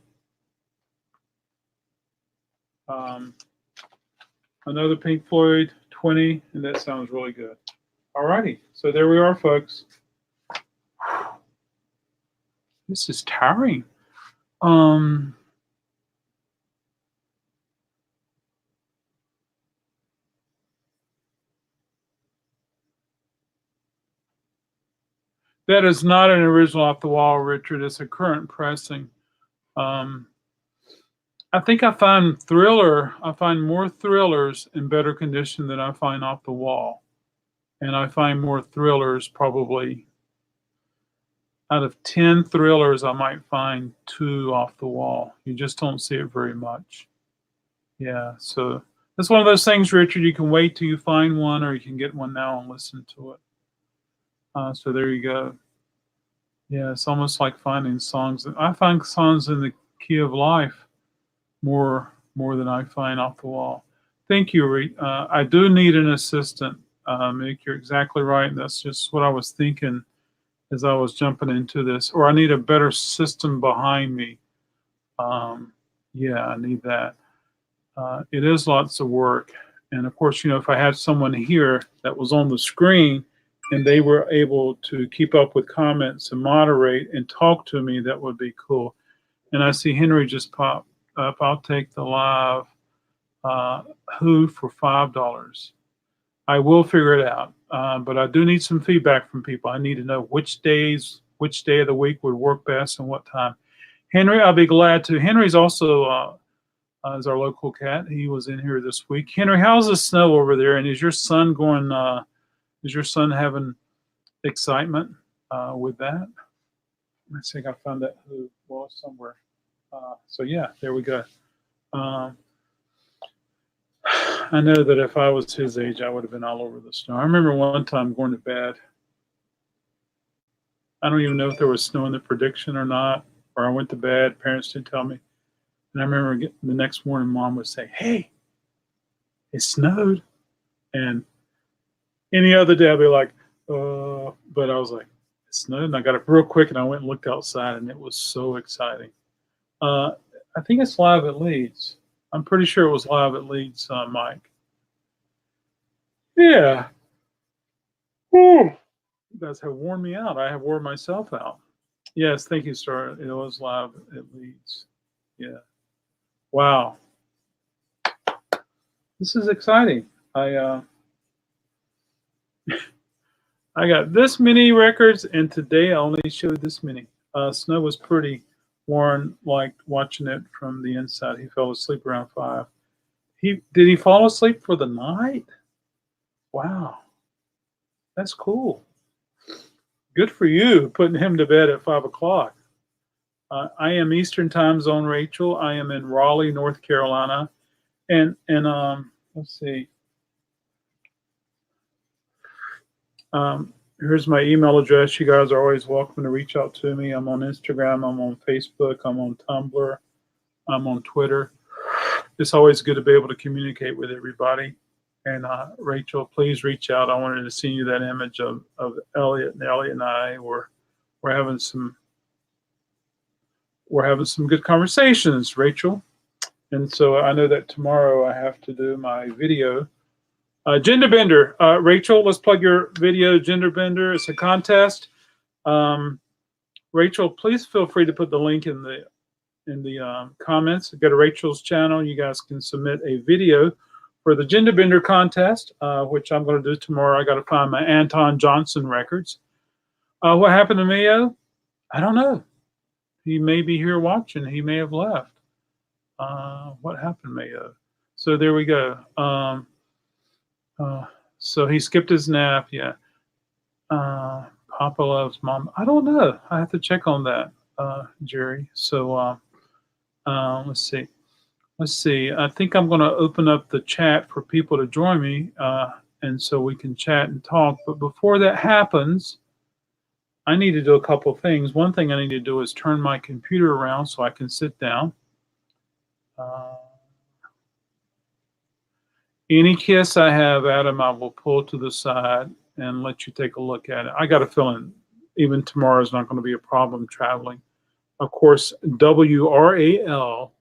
Another Pink Floyd, 20, and that sounds really good. All righty, so there we are, folks. This is tiring. That is not an original Off the Wall, Richard. It's a current pressing. I think I find more Thrillers in better condition than I find Off the Wall. And I find more Thrillers probably out of 10 Thrillers, I might find 2 Off the Wall. You just don't see it very much. Yeah, so it's one of those things, Richard, you can wait till you find one, or you can get one now and listen to it. So there you go. Yeah, it's almost like finding songs. I find songs in the key of life more than I find Off the Wall. Thank you, I do need an assistant. Mick, you're exactly right. That's just what I was thinking as I was jumping into this. Or I need a better system behind me. Yeah, I need that. It is lots of work. And of course, you know, if I had someone here that was on the screen and they were able to keep up with comments and moderate and talk to me, that would be cool. And I see Henry just popped up. I'll take the live Who for $5. I will figure it out, but I do need some feedback from people. I need to know which day of the week would work best and what time. Henry, I'll be glad to. Henry's also is our local cat. He was in here this week. Henry, how's the snow over there? And is your son going Is your son having excitement with that? Let's see, I gotta find that who was somewhere. So yeah, there we go. Um, I know that if I was his age, I would have been all over the snow. I remember one time going to bed. I don't even know if there was snow in the prediction or not, or I went to bed. Parents didn't tell me. And I remember the next morning, Mom would say, "Hey, it snowed." And any other day, I'd be like, but I was like, "It snowed." And I got up real quick and I went and looked outside, and it was so exciting. I think it's live at Leeds. I'm pretty sure it was live at Leeds, Mike. Yeah. Whew. You guys have worn me out. I have worn myself out. Yes, thank you, sir. It was live at Leeds. Yeah. Wow. This is exciting. I got this many records, and today I only showed this many. Snow was pretty. Warren liked watching it from the inside. He fell asleep around 5. Did he fall asleep for the night? Wow, that's cool. Good for you, putting him to bed at 5 o'clock. I am Eastern Time Zone, Rachel. I am in Raleigh, North Carolina, and let's see. Here's my email address. You guys are always welcome to reach out to me. I'm on Instagram. I'm on Facebook. I'm on Tumblr. I'm on Twitter. It's always good to be able to communicate with everybody. And Rachel, please reach out. I wanted to see you that image of Elliot, and Elliot and I we're having some good conversations, Rachel. And so I know that tomorrow I have to do my video. Gender Bender, Rachel, let's plug your video, Gender Bender. It's a contest. Rachel, please feel free to put the link in the comments. Go to Rachel's channel. You guys can submit a video for the Gender Bender contest, which I'm going to do tomorrow. I got to find my Anton Johnson records. What happened to Mayo? I don't know. He may be here watching. He may have left. What happened, Mayo? So there we go. So he skipped his nap. Yeah. Papa loves mom. I don't know. I have to check on that, Jerry. So let's see. Let's see. I think I'm going to open up the chat for people to join me, and so we can chat and talk. But before that happens, I need to do a couple of things. One thing I need to do is turn my computer around so I can sit down. Any kiss I have, Adam, I will pull to the side and let you take a look at it. I got a feeling even tomorrow is not going to be a problem traveling. Of course, WRAL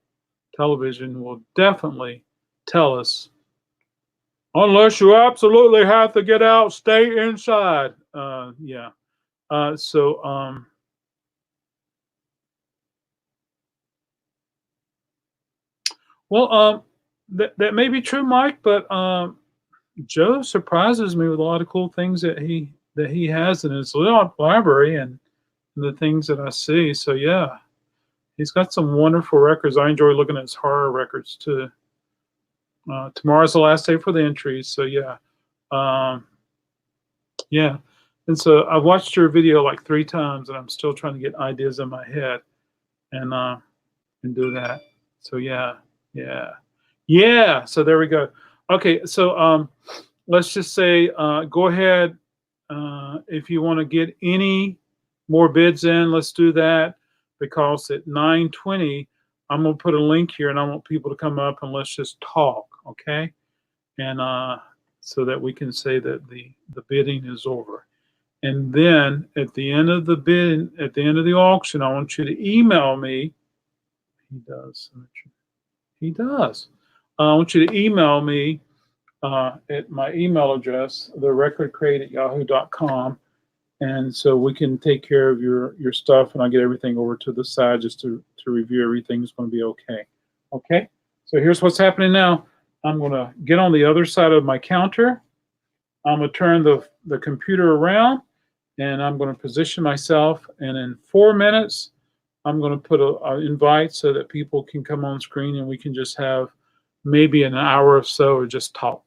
television will definitely tell us, unless you absolutely have to get out, stay inside. Yeah. Well, that may be true, Mike, but Joe surprises me with a lot of cool things that he has in his library and the things that I see. So yeah, he's got some wonderful records. I enjoy looking at his horror records too. Tomorrow's the last day for the entries, so yeah, yeah. And so I've watched your video like 3 times, and I'm still trying to get ideas in my head, and do that. So yeah. So there we go. Okay, so let's just say go ahead if you want to get any more bids in. Let's do that, because at 9:20 I'm gonna put a link here, and I want people to come up and let's just talk, okay? And so that we can say that the bidding is over. And then at the end of the bid, at the end of the auction, I want you to email me. He does. He does. I want you to email me at my email address, therecordcrate@yahoo.com, and so we can take care of your stuff, and I'll get everything over to the side just to review everything's going to be okay. Okay. So here's what's happening now. I'm going to get on the other side of my counter. I'm going to turn the computer around, and I'm going to position myself, and in 4 minutes, I'm going to put an invite so that people can come on screen, and we can just have maybe an hour or so, or just talk.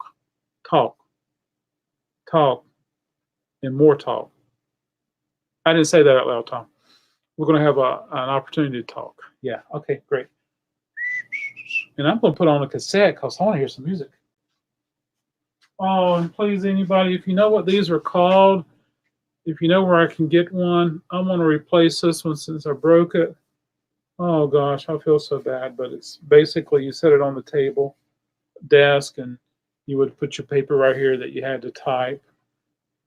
and more talk. I didn't say that out loud, Tom. We're going to have an opportunity to talk. Yeah. Okay. Great. And I'm going to put on a cassette because I want to hear some music. Oh, and please, anybody, if you know what these are called, if you know where I can get one, I want to replace this one since I broke it. Oh gosh, I feel so bad, but it's basically you set it on the table, desk, and you would put your paper right here that you had to type,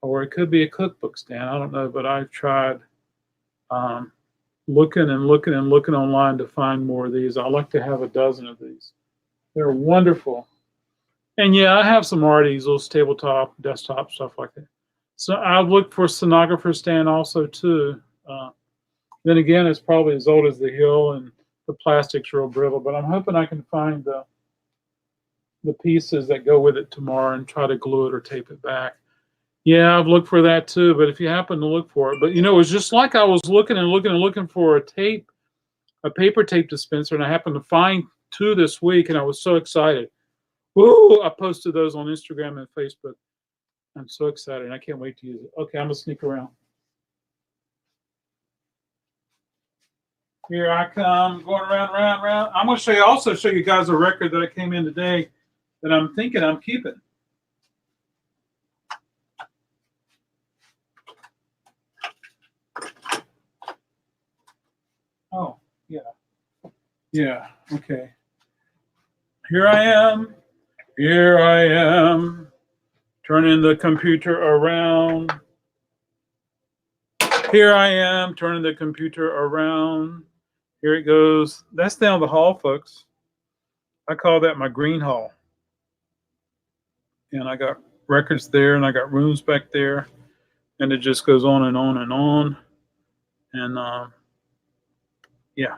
or it could be a cookbook stand. I don't know, but I've tried um, looking and looking and looking online to find more of these. I like to have a dozen of these. They're wonderful. And yeah, I have some more of these, little tabletop, desktop, stuff like that. So I've looked for stenographer stand also too. Uh, then again, it's probably as old as the hill and the plastic's real brittle, but I'm hoping I can find the pieces that go with it tomorrow and try to glue it or tape it back. Yeah, I've looked for that too, but if you happen to look for it, but you know, it was just like I was looking and looking and looking for a paper tape dispenser, and I happened to find two this week, and I was so excited. Woo! I posted those on Instagram and Facebook. I'm so excited. I can't wait to use it. Okay, I'm gonna sneak around. Here I come, going around, around, around. I'm gonna show you guys a record that I came in today that I'm thinking I'm keeping. Oh, yeah. Yeah, okay. Here I am. Here I am. Turning the computer around. Here I am, turning the computer around. Here it goes. That's down the hall, folks. I call that my green hall. And I got records there, and I got rooms back there, and it just goes on and on and on. And yeah.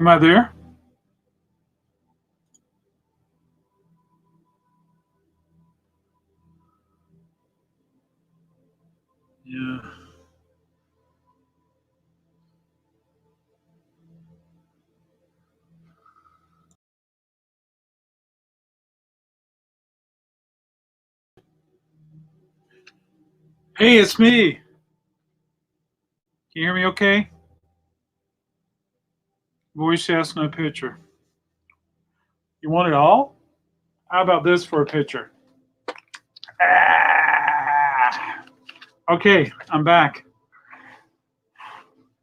Am I there? Yeah. Hey, it's me. Can you hear me okay? Voice yes, no picture. You want it all? How about this for a picture? Ah. Okay, I'm back.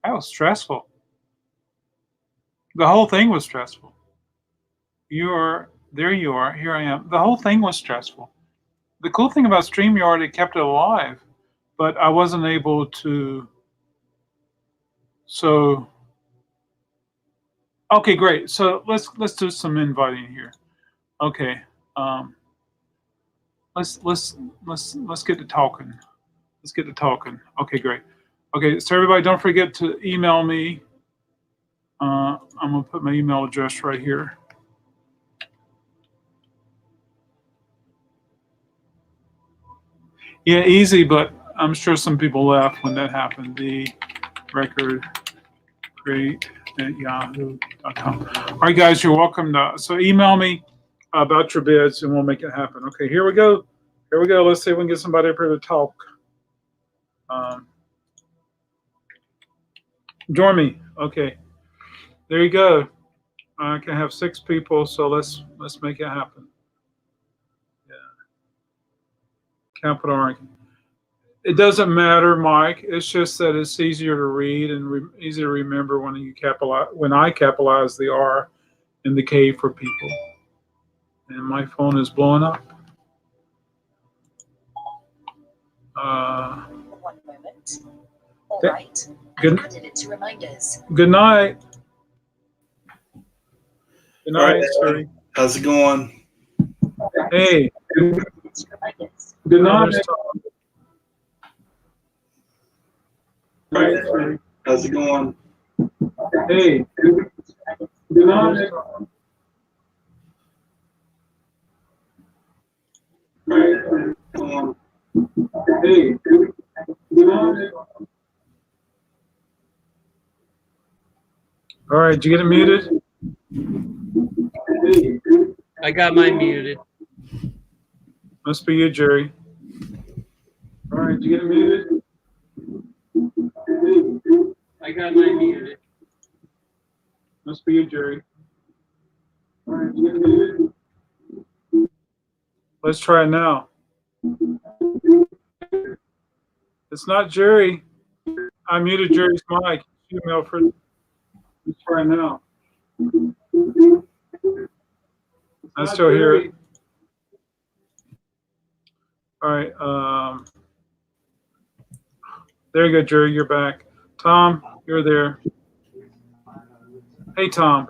That was stressful. The whole thing was stressful. There you are, here I am. The whole thing was stressful. The cool thing about StreamYard, it kept it alive, but I wasn't able to. So, okay, great. So let's do some inviting here. Okay, um, let's get to talking. Let's get to talking. Okay, great. Okay, so everybody, don't forget to email me. I'm gonna put my email address right here. Yeah, easy, but I'm sure some people left when that happened. The record Krate at yahoo.com. All right, guys, you're welcome to. So email me about your bids, and we'll make it happen. Okay, here we go. Here we go. Let's see if we can get somebody up here to talk. Join me. Okay, there you go. I can have 6 people, so let's make it happen. Yeah, capital R. It doesn't matter, Mike. It's just that it's easier to read and easier to remember when I capitalize the R and the K for people. And my phone is blowing up. 1 moment. All right. Good, I've added it to reminders. Good night. Good night, Siri. How's it going? Hey. Good night. How's it going? Hey. Good night. Hey. Good night. All right, did you get it muted? I got mine muted. Must be you, Jerry. All right, did you get it muted? I got mine muted. Must be you, Jerry. All right, did you get it muted? Let's try it now. It's not Jerry. I muted Jerry's mic. Email for. Let's try it now. I still hear it. All right. There you go, Jerry. You're back. Tom, you're there. Hey, Tom.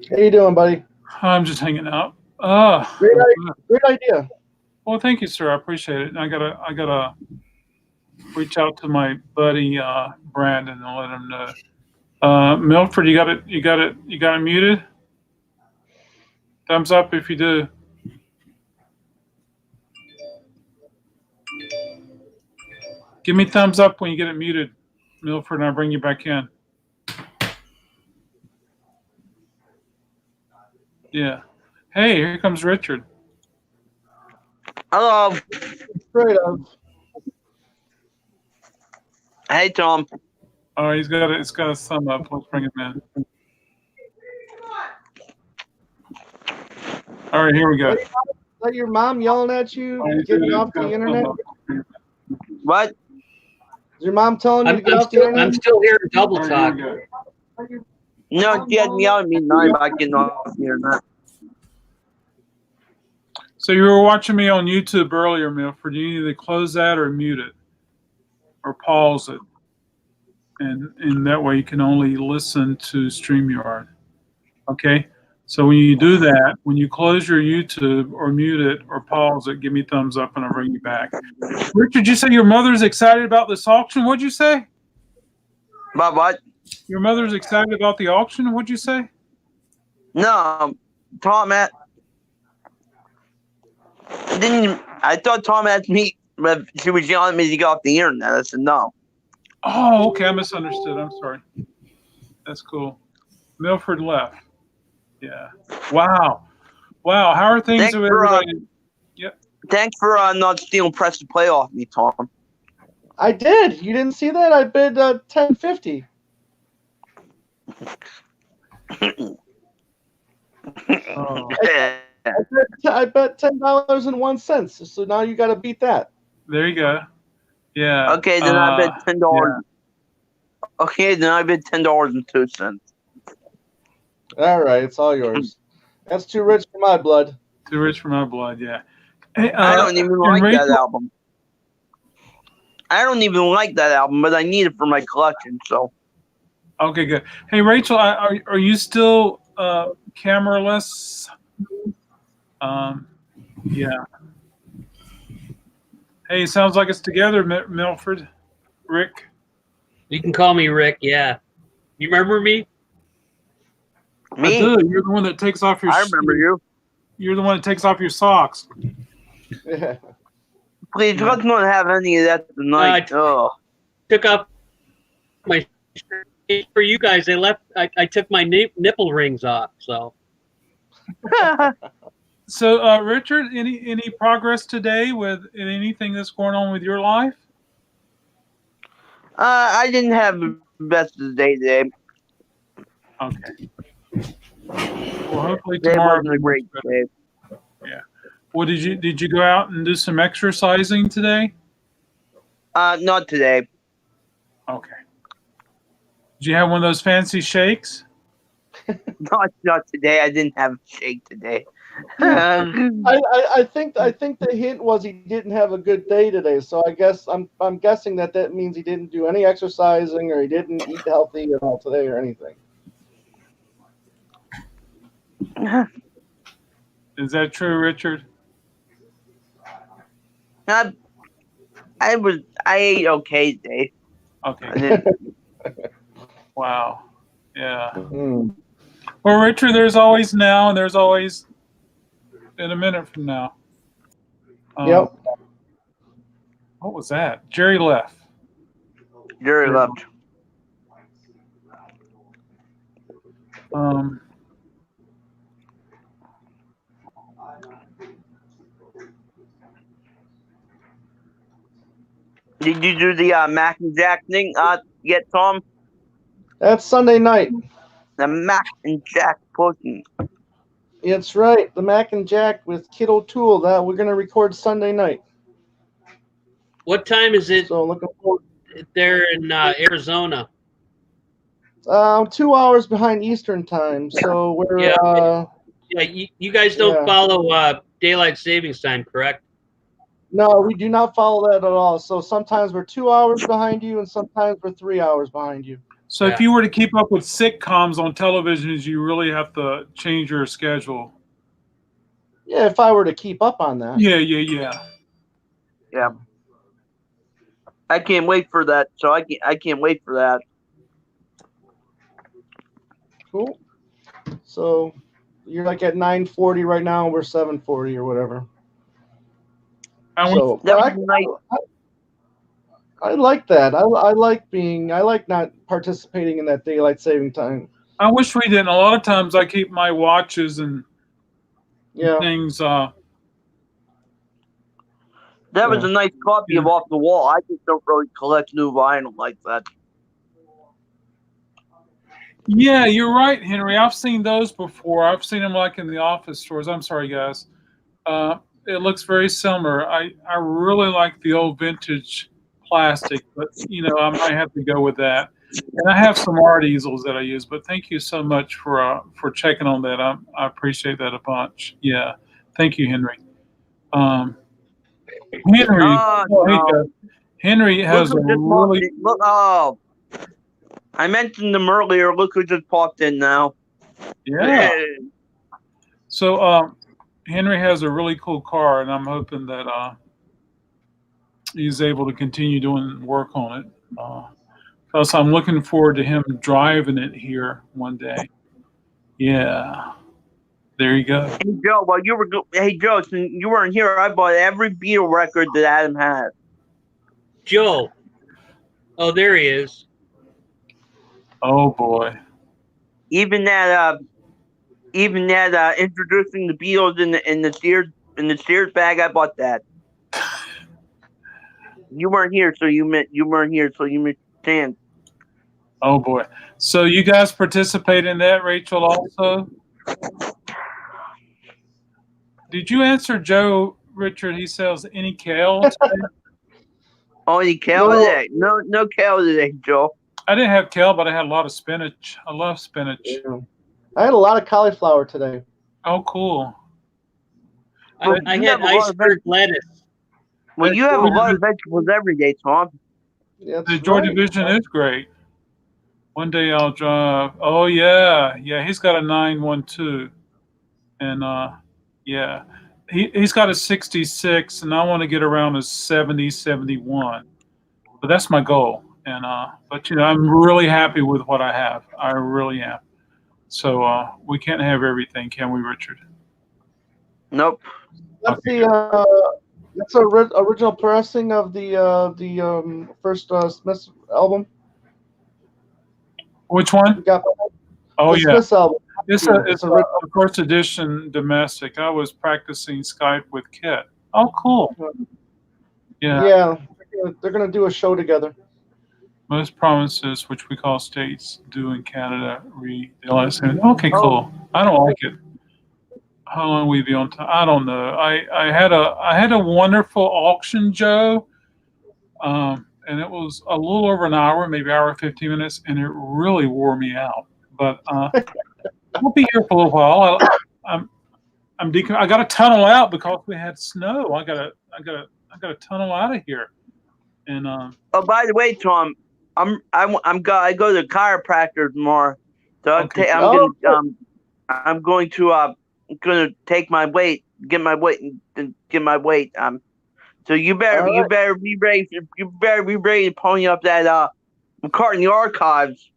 How you doing, buddy? I'm just hanging out. Great idea. Well, thank you, sir. I appreciate it. I gotta reach out to my buddy Brandon and let him know. Milford, you got it muted? Thumbs up if you do. Give me thumbs up when you get it muted, Milford, and I'll bring you back in. Yeah. Hey, here comes Richard. Hello. Straight up. Hey, Tom. Oh, it's got a thumb up. Let's bring him in. All right, here we go. Is that your mom yelling at you, getting off the internet? What? Is your mom telling you to get off the internet? I'm still here to double talk. No, she had me yelling at me now about getting off the internet. So you were watching me on YouTube earlier, Milford. You either close that or mute it or pause it. And that way you can only listen to StreamYard. Okay? So when you do that, when you close your YouTube or mute it or pause it, give me thumbs up and I'll bring you back. Richard, you say your mother's excited about this auction? What'd you say? About what? Your mother's excited about the auction. What'd you say? No, Tom at didn't. I thought Tom asked me if she was yelling at me to get off the internet. I said no. Oh, okay. I misunderstood. I'm sorry. That's cool. Milford left. Yeah. Wow. Wow. How are things Thanks with for everybody? thanks for not stealing press to play off me, Tom. I did. You didn't see that? I bid 1050. Oh, I bet $10.01. So now you got to beat that. there you go. Yeah. Okay, then I bet $10. Okay, then I bid $10.02. All right, it's all yours. That's too rich for my blood. Too rich for my blood. Yeah. Hey, I don't even and like Rachel- that album. I don't even like that album, but I need it for my collection. So Okay, good. Hey, Rachel, are you still cameraless? Yeah. Hey, sounds like it's together, Milford. Rick. You can call me Rick. Yeah. You remember me? I me, do. You're the one that takes off your. I remember you. You're the one that takes off your socks. Yeah. Please, let's not have any of that tonight. Oh, Took off my shirt for you guys. They left. I took my nipple rings off. So So, Richard, any progress today with anything that's going on with your life? I didn't have the best of the day today. Okay. Well, hopefully Today tomorrow. wasn't a great day. Well, did you go out and do some exercising today? Not today. Okay. Did you have one of those fancy shakes? Not today. I didn't have a shake today. I think the hint was he didn't have a good day today. So I guess I'm guessing that means he didn't do any exercising or he didn't eat healthy at all today or anything. Is that true, Richard? I ate okay today. I Okay. didn't. Wow. Yeah. Mm. Well, Richard, there's always now and there's always in a minute from now. Yep. What was that? Jerry left. Jerry left. Did you do the Mac and Jack thing yet, Tom? That's Sunday night. The Mac and Jack pudding. That's right. The Mac and Jack with Kid O'Toole. That we're gonna record Sunday night. what time is it So looking forward. there in Arizona? 2 hours behind Eastern time. So we're Yeah. Yeah, you guys don't Yeah. follow daylight savings time, correct? no, we do not follow that at all. So sometimes we're 2 hours behind you, and sometimes we're 3 hours behind you. So if you were to keep up with sitcoms on television, you really have to change your schedule. Yeah, if I were to keep up on that. Yeah. I can't wait for that. So I can't wait for that. Cool. So you're like at 9:40 right now. We're 7:40 or whatever. So That but was nice. I like that. I like not participating in that daylight saving time. I wish we didn't. A lot of times I keep my watches and Yeah. things. That was a nice copy of Off the Wall. I just don't really collect new vinyl like that. Yeah, you're right, Henry. I've seen those before. I've seen them like in the office stores. I'm sorry, guys. It looks very similar. I really like the old vintage plastic, but I might have to go with that. And I have some art easels that I use. But thank you so much for checking on that. I appreciate that a bunch. Yeah, thank you, Henry. Henry, Henry has a really. Look, I mentioned them earlier. Look who just popped in now. Yeah. So Henry has a really cool car, and I'm hoping that he's able to continue doing work on it. Plus, I'm looking forward to him driving it here one day. Yeah, there you go. Hey Joe, hey Joe, since you weren't here, I bought every Beatle record that Adam has. Joe. Oh, there he is. Oh boy. Even that introducing the Beatles in the Sears bag, I bought that. You weren't here, so you missed a chance. Oh boy. So you guys participate in that, Rachel, also? Did you answer Joe, Richard? He sells any kale today? Only kale today. No kale today, Joe. I didn't have kale, but I had a lot of spinach. I love spinach. Yeah. I had a lot of cauliflower today. Oh, cool. I had iceberg lettuce. Well, you have a lot of vegetables every day, Tom. The Joy Division is great. One day I'll drive. Oh yeah, he's got a 912, and yeah, he's got a 66, and I want to get around a 70, 71. But that's my goal. And but I'm really happy with what I have. I really am. So we can't have everything, can we, Richard? Nope. That's that's a original pressing of the first Smith album. Which one? We got Oh the yeah, Smith album. it's a first edition domestic. I was practicing Skype with Kit. Oh, cool. Yeah. Yeah, they're gonna do a show together. Most provinces, which we call states, do in Canada read the last name. Okay, cool. I don't like it. How long will we be on time? I don't know. I had a wonderful auction, Joe, and it was a little over an hour, maybe hour 15 minutes, and it really wore me out. But I'll be here for a little while. I got to tunnel out because we had snow. I got to tunnel out of here. And oh, by the way, Tom, I go to the chiropractor tomorrow, so Okay. I'm going to take my weight, get my weight. So you better be ready. You better be ready to pony up that McCartney archives.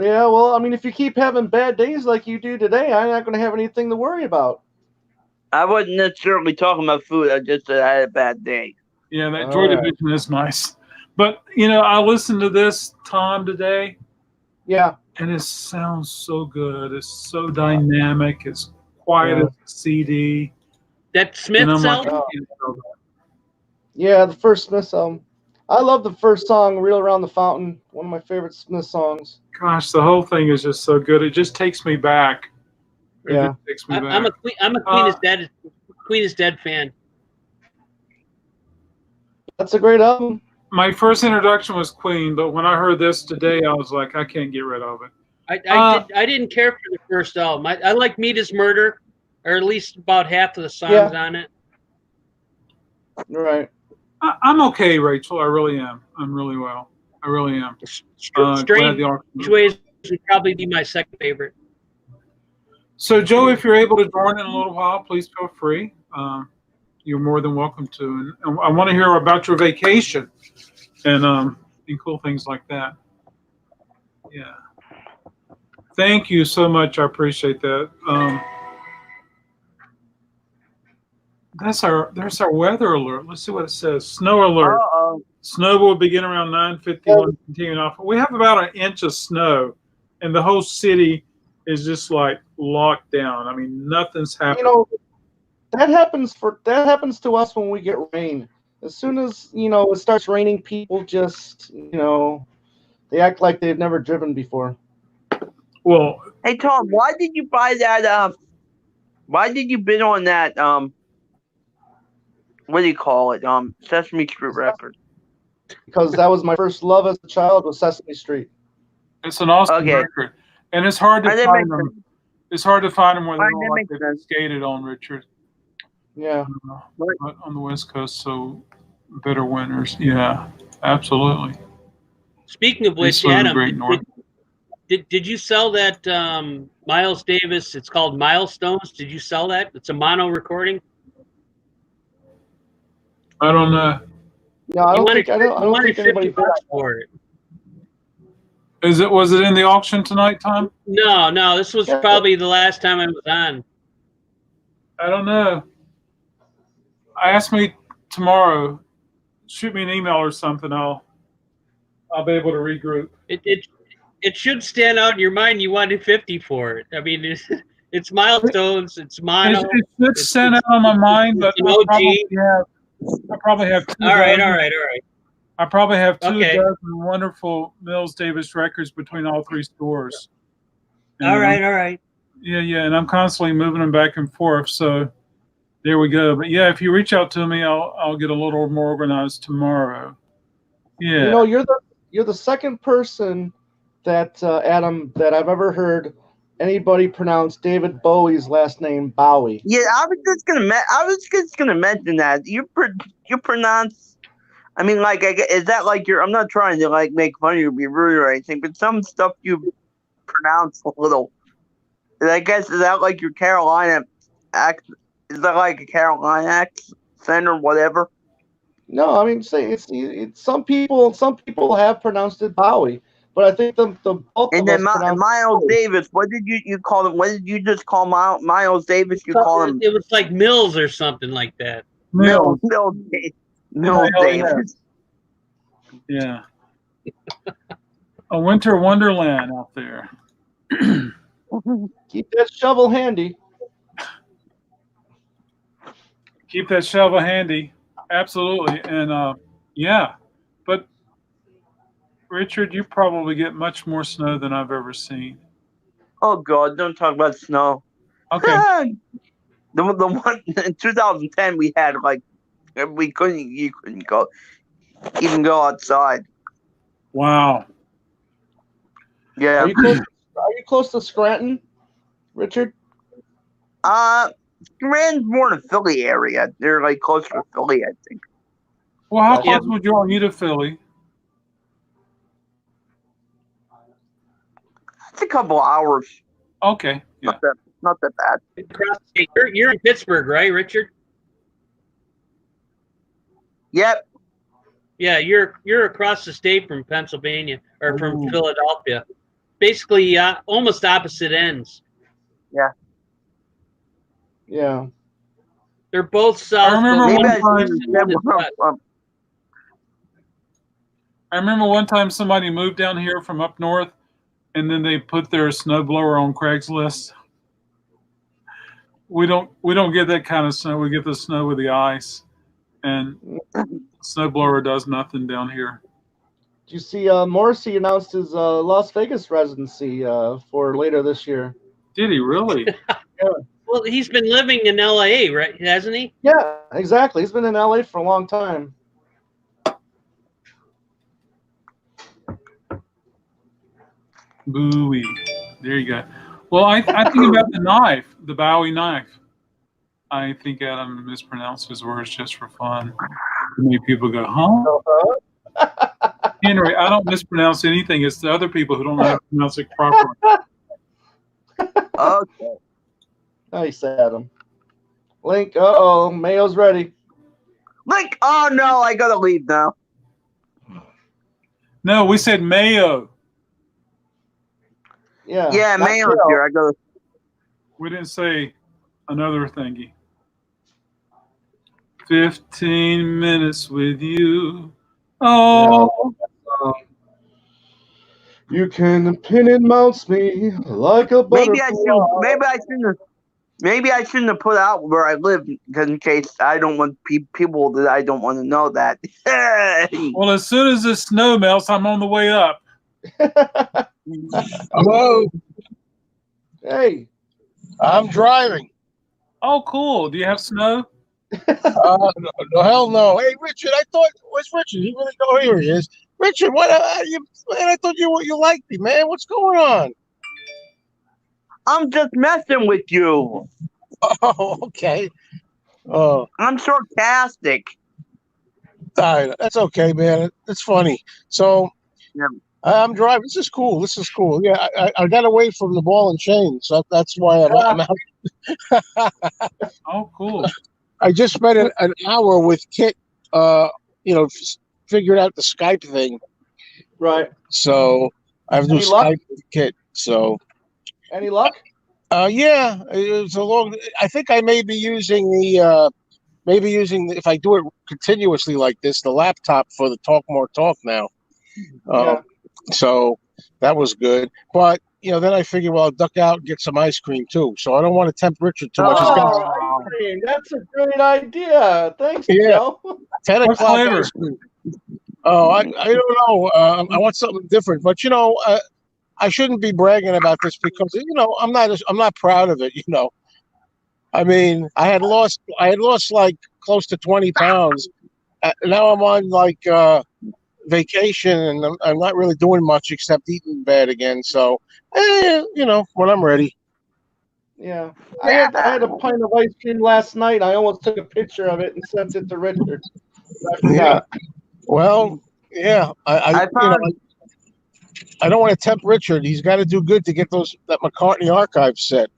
Yeah, well, I mean, if you keep having bad days like you do today, I'm not going to have anything to worry about. I wasn't necessarily talking about food. I just said I had a bad day. Yeah, that Joy Division is nice. But, I listened to this, Tom, today. Yeah. And it sounds so good. It's so dynamic. It's quiet as a CD. That Smith album? Yeah, the first Smith album. I love the first song, Reel Around the Fountain. One of my favorite Smith songs. Gosh, the whole thing is just so good. It just takes me back. Yeah. Takes me back. I'm a Queen is Dead fan. That's a great album. My first introduction was Queen, but when I heard this today, I was like, I can't get rid of it. I didn't care for the first album. I like Meat is Murder, or at least about half of the songs on it. Right. I'm okay, Rachel. I really am. I'm really well. I really am. Strange Ways would probably be my second favorite. So, Joe, if you're able to join in a little while, please feel free. You're more than welcome to. And I want to hear about your vacation and cool things like that. Yeah. Thank you so much. I appreciate that. There's our weather alert. Let's see what it says. Snow alert. Uh-oh. Snow will begin around 9:51. Continuing off. We have about an inch of snow, and the whole city is just like locked down. I mean, nothing's happening. That happens to us when we get rain. As soon as it starts raining, people just they act like they've never driven before. Well, hey Tom, why did you buy that? Why did you bid on that? What do you call it? Sesame Street record. Because that was my first love as a child, was Sesame Street. It's an awesome record, and it's hard to find them. It's hard to find them where they're skated on, Richard. Yeah. But on the West Coast, so bitter winters. Yeah, absolutely. Speaking of which, Adam, did you sell that Miles Davis? It's called Milestones. Did you sell that? It's a mono recording. I don't know. No, I don't think anybody bid for it. Was it in the auction tonight, Tom? No. This was probably the last time I was on. I don't know. Ask me tomorrow. Shoot me an email or something. I'll be able to regroup. It should stand out in your mind. You wanted 50 for it. I mean, it's milestones. It's mono. It should stand out on my mind, but I probably have two. All right. I probably have two Okay. dozen wonderful Mills Davis records between all three stores. And All right. Yeah, and I'm constantly moving them back and forth. So there we go. But yeah, if you reach out to me, I'll get a little more organized tomorrow. Yeah. You know, you're the second person that Adam that I've ever heard anybody pronounce David Bowie's last name Bowie. Yeah, I was just gonna mention that you pronounce. I mean, like, is that like I'm not trying to like make fun of you, be rude or anything, but some stuff you pronounce a little. I guess is that like your Carolina accent? Is that like a Carolina accent or whatever? No, I mean, say it's some people have pronounced it Bowie, but I think the bulk And of then us Miles Davis, what did you call him? What did you just call Miles Davis? You call him? It was like Mills or something like that. Mills Davis. Yeah. A winter wonderland out there. keep that shovel handy. Keep that shovel handy. Absolutely. And yeah. But Richard, you probably get much more snow than I've ever seen. Oh God, don't talk about snow. Okay. The one in 2010 we had like you couldn't even go outside. Wow. Yeah. Are you close to Scranton, Richard? Scranton's more in the Philly area. They're like closer to Philly, I think. Well, how close would you all need to Philly? It's a couple hours. Okay. Yeah. Not that bad. You're in Pittsburgh, right, Richard? Yep. Yeah, you're across the state from Pennsylvania or from Philadelphia. Basically, almost opposite ends. Yeah. Yeah. They're both south. I remember one time somebody moved down here from up north, and then they put their snowblower on Craigslist. We don't get that kind of snow. We get the snow with the ice, and snowblower does nothing down here. Did you see Morrissey announced his Las Vegas residency for later this year? Did he really? Yeah. Well, he's been living in LA, right? Hasn't he? Yeah, exactly. He's been in LA for a long time. Bowie. There you go. Well, I think about the knife, the Bowie knife. I think Adam mispronounced his words just for fun. Many people go, huh? Henry, I don't mispronounce anything. It's the other people who don't know how to pronounce it properly. Okay. Nice, Adam. Link, Mayo's ready. Link, oh no, I gotta leave now. No, we said Mayo. Yeah. Yeah, Mayo's here. I gotta. We didn't say another thingy. 15 minutes with you. Oh. Yeah. You can pin and mounts me like a butterfly. Maybe I shouldn't have put out where I live in case I don't want people that I don't want to know that. Well, as soon as the snow melts, I'm on the way up. Hello. Hey. I'm driving. Oh, cool. Do you have snow? No, hell no. Hey, Richard, where's Richard? He really know here he is. Richard, what? Man, I thought you liked me, man. What's going on? I'm just messing with you. Oh, okay. Oh, I'm sarcastic. all right, that's okay, man. It's funny. So, Yeah. I'm driving. This is cool. Yeah, I got away from the ball and chain, so that's why I'm out. Oh, cool. I just spent an hour with Kit. Figured out the Skype thing. Right. So I have to do Any luck? Skype with the kid. So, Any luck? yeah, it's a long. I think I may be using if I do it continuously like this, the laptop for the Talk More Talk now. Yeah. So that was good. But, then I figured, well, I'll duck out and get some ice cream too. So I don't want to tempt Richard too much. Oh, ice cream. That's a great idea. Thanks, Yeah. Joe. 10 What o'clock flavor? ice cream. Oh, I don't know. I want something different. But, I shouldn't be bragging about this because, I'm not proud of it, I mean, I had lost like close to 20 pounds. Now I'm on like vacation and I'm not really doing much except eating bad again. So, when I'm ready. Yeah. I had a pint of ice cream last night. I almost took a picture of it and sent it to Richard. I forgot. Well, yeah. I don't want to tempt Richard. He's got to do good to get that McCartney archive set.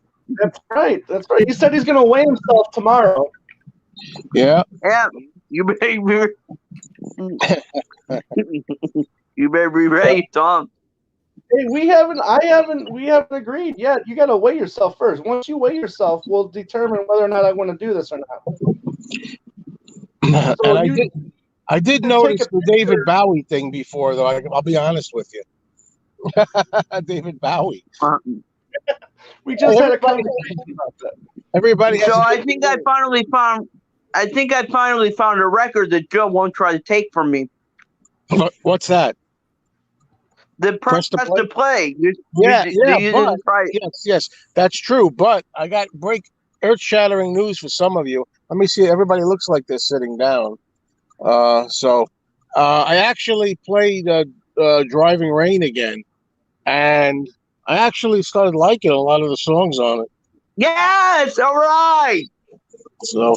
That's right. That's right. He said he's going to weigh himself tomorrow. Yeah. Yeah. You better you better be ready, Tom. Hey, we haven't agreed yet. You got to weigh yourself first. Once you weigh yourself, we'll determine whether or not I want to do this or not. So and I did notice the David Bowie thing before, though. I'll be honest with you. David Bowie. We just had a conversation about that. Everybody. So I think I finally found a record that Joe won't try to take from me. What's that? The press to play. Yes, that's true. But I got earth-shattering news for some of you. Let me see. Everybody looks like they're sitting down. So I actually played Driving Rain again, and I actually started liking a lot of the songs on it. Yes, all right. So,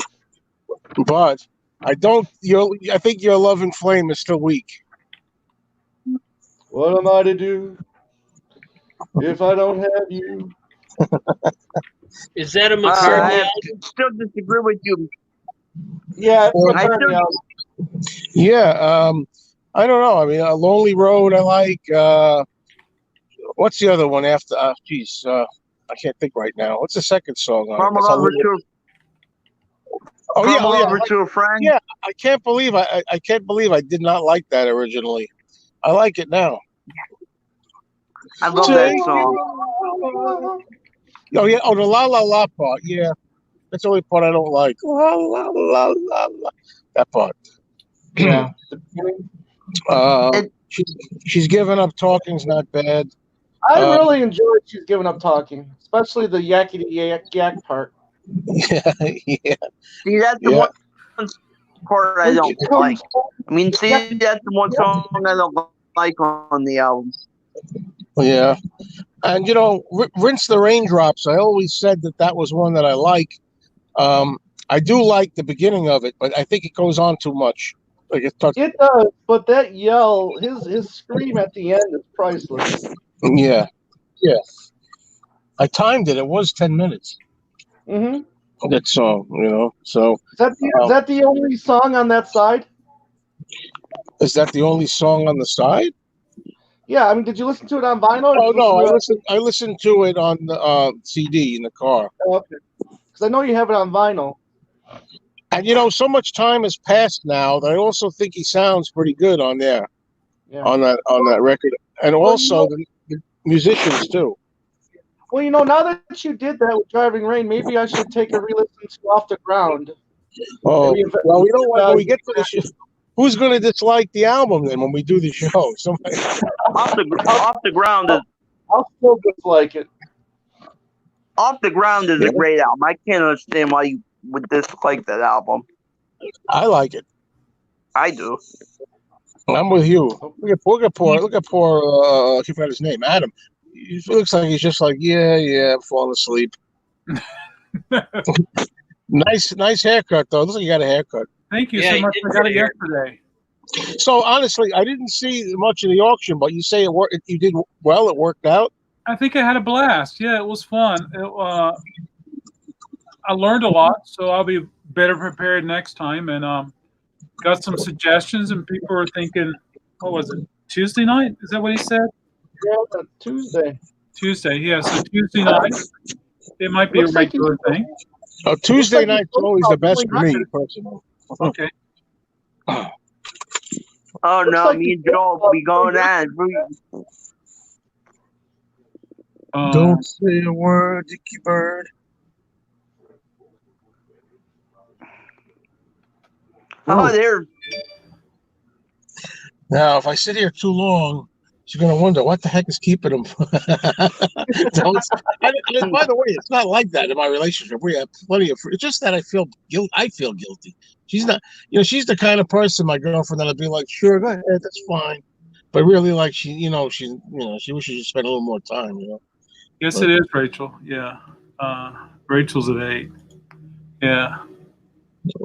but I think your love and flame is still weak. What am I to do if I don't have you? Is that a McCartney album? I still disagree with you. Yeah, it's McCartney album. Yeah, I don't know. I mean, A Lonely Road I like. What's the other one after? I can't think right now. What's the second song on From it? a lover to a friend. Yeah, I can't believe I can't believe I did not like that originally. I like it now. I love that song. Oh yeah. Oh, the La La La part. Yeah, that's the only part I don't like. La La La La La. That part. Yeah. She's given up talking's not bad. I really enjoyed She's Given Up Talking, especially the yakety yak part. Yeah. See, that's the one part I don't like. I mean, see, that's the one song I don't like on the album. Yeah. And, Rinse the Raindrops, I always said that was one that I like. I do like the beginning of it, but I think it goes on too much. Like it does, but that yell, his scream at the end is priceless. Yeah. I timed it. It was 10 minutes. Mm-hmm. That song, So is that the only song on that side? Is that the only song on the side? Yeah, I mean, did you listen to it on vinyl? Oh no, I listened to it on the CD in the car. Oh, okay, because I know you have it on vinyl. And so much time has passed now that I also think he sounds pretty good on there, on that record, and also the musicians too. Well, now that you did that with Driving Rain, maybe I should take a re-listen to Off the Ground. Oh, well, when we get to the show, who's going to dislike the album then when we do the show? Somebody. Off the Ground is. I'll still dislike it. Off the Ground is a great album. I can't understand why you would dislike that album. I like it. I do. I'm with you. Look at poor. I forgot his name. Adam. He looks like he's just like, I'm falling asleep. Nice haircut though. Looks like you got a haircut. Thank you so much. I got it yesterday. So honestly, I didn't see much of the auction, but you say it worked. You did well. It worked out. I think I had a blast. Yeah, it was fun. I learned a lot, so I'll be better prepared next time. And got some suggestions, and people were thinking, what was it, Tuesday night? Is that what he said? Yeah, Tuesday. Tuesday, yeah. So Tuesday night, it might be Looks a like regular thing. Oh, Tuesday like he's night's always the best for me, records. personally. Okay. Oh Looks no, like me he's and Joe will be going at it. Don't say a word, Dickie Bird. Oh, there. Now, if I sit here too long, she's going to wonder what the heck is keeping him. By the way, it's not like that in my relationship. We have plenty of. It's just that I feel guilt. I feel guilty. She's not. She's the kind of person, my girlfriend, that'll be like, "Sure, go ahead, that's fine," but really, like she wishes she spent a little more time. Yes, it is, Rachel. Yeah. Rachel's at 8. Yeah.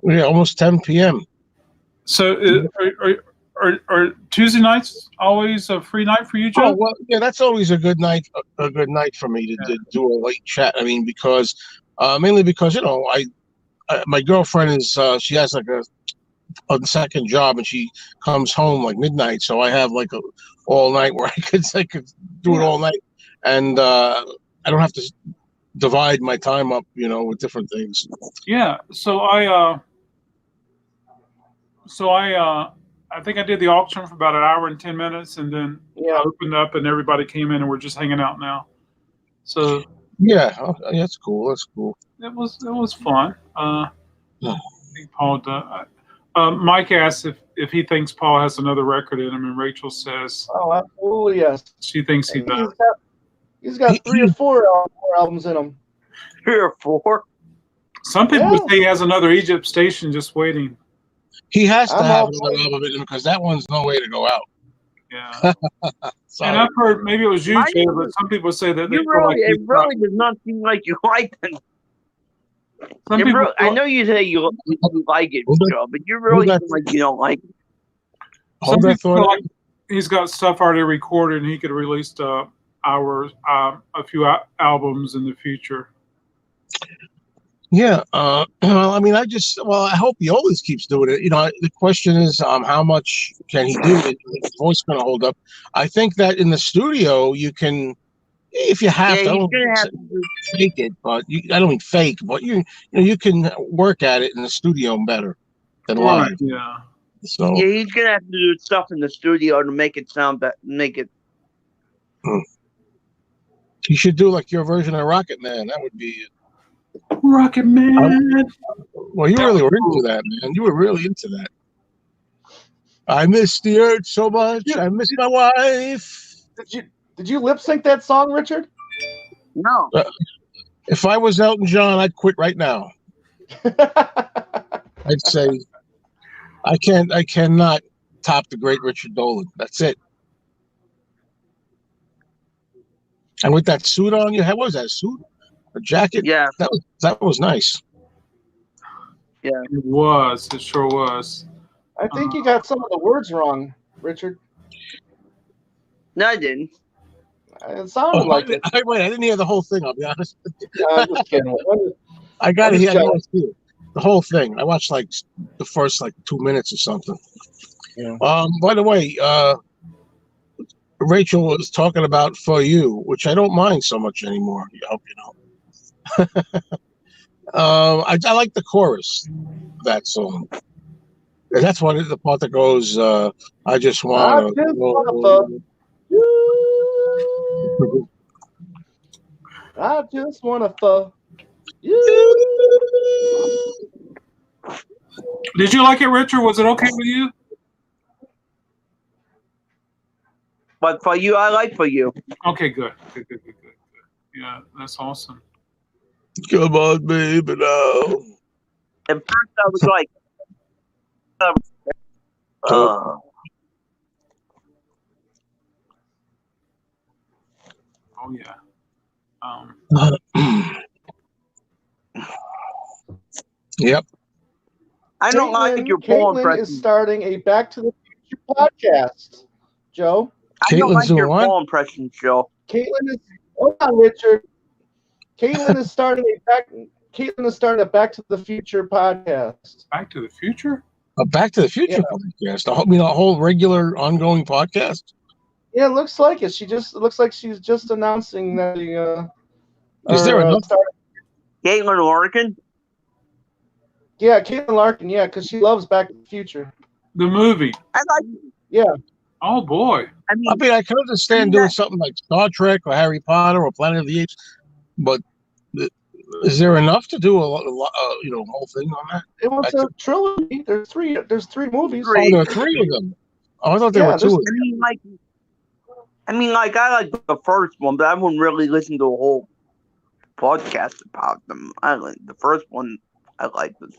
Yeah, almost 10 p.m. So are Tuesday nights always a free night for you, Joe? Oh well, yeah, that's always a good night. A good night for me to do a late chat. I mean, because mainly because my girlfriend is she has like a second job and she comes home like midnight, so I have like a all night where I could do it all night, and I don't have to divide my time up, with different things. Yeah. So I think I did the auction for about an hour and 10 minutes, and then I opened up and everybody came in and we're just hanging out now. So yeah, that's cool. That's cool. It was fun. I think Paul does. Mike asked if he thinks Paul has another record in him, and Rachel says, "Oh, absolutely yes." She thinks he does. He's got 3 or 4 albums in him. 3 or 4. Some people say he has another Egypt station just waiting. He has to have another album in him because that one's no way to go out. Yeah. And I've heard, maybe it was you, Jay, but some people say that they feel like it really does not seem like you like them. I know you say you like it, Joe, but you really seem like you don't like it. Some people feel like he's got stuff already recorded and he could release a few albums in the future. Yeah. Well, I mean, I hope he always keeps doing it. The question is, how much can he do? Is his voice going to hold up? I think that in the studio, you can, if you have to, I don't fake it, but I don't mean fake, but you can work at it in the studio better than live. Yeah. So yeah, he's gonna have to do stuff in the studio to make it sound better. You should do like your version of Rocket Man. That would be Rocket Man. Well, you really were into that, man. You were really into that. I miss the earth so much. I miss my wife. Did you lip sync that song, Richard? No. If I was Elton John, I'd quit right now. I'd say I cannot top the great Richard Dolan. That's it. And with that suit on, what was that, suit? A jacket? Yeah. That was nice. Yeah. It was. It sure was. I think you got some of the words wrong, Richard. No, I didn't. It sounded like it. I didn't hear the whole thing, I'll be honest. I'm just kidding. I got to hear the whole thing. I watched like the first 2 minutes or something. Yeah. By the way, Rachel was talking about For You, which I don't mind so much anymore. I hope you know. I like the chorus of that song. And that's the part that goes, I just want to. I just want to fuck you. Did you like it, Richard? Was it okay with you? But For You, I like For You. Okay, good. Yeah, that's awesome. Come on, baby, now. At first, I was like, Oh yeah. Yep. I don't like your Paul impression. Caitlin is starting a Back to the Future podcast, Joe. I don't like your Paul impression, Joe. Caitlin is. Hold on, Richard. Caitlin is starting a Back to the Future podcast. Back to the Future? A Back to the Future podcast. I mean, a whole regular ongoing podcast. Yeah, it looks like it. It looks like she's just announcing that the. Is there enough? Caitlin Larkin? Yeah, Caitlin Larkin. Yeah, because she loves Back to the Future. The movie. I like. Yeah. Oh boy. I mean, I can understand doing something like Star Trek or Harry Potter or Planet of the Apes, but is there enough to do a whole thing on that? It was a trilogy. There's three movies. Oh, there are three of them. Oh, I thought there were two. I like the first one, but I wouldn't really listen to a whole podcast about them. The first one I liked was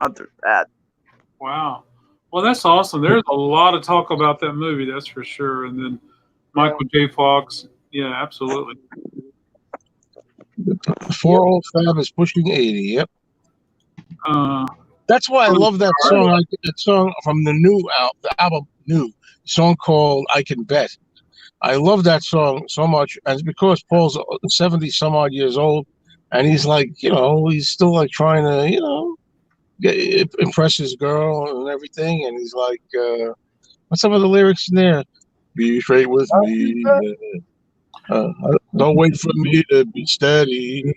Hunter's That. Wow. Well, that's awesome. There's a lot of talk about that movie, that's for sure. And then Michael J. Fox. Yeah, absolutely. 4 Fab is pushing 80. Yep. That's why I love that song. That song from the album New, song called "I Can Bet." I love that song so much, and it's because Paul's 70 some odd years old, and he's like, he's still like trying to, impress his girl and everything, and he's like, what's some of the lyrics in there? Be straight with me. Don't wait for me to be steady.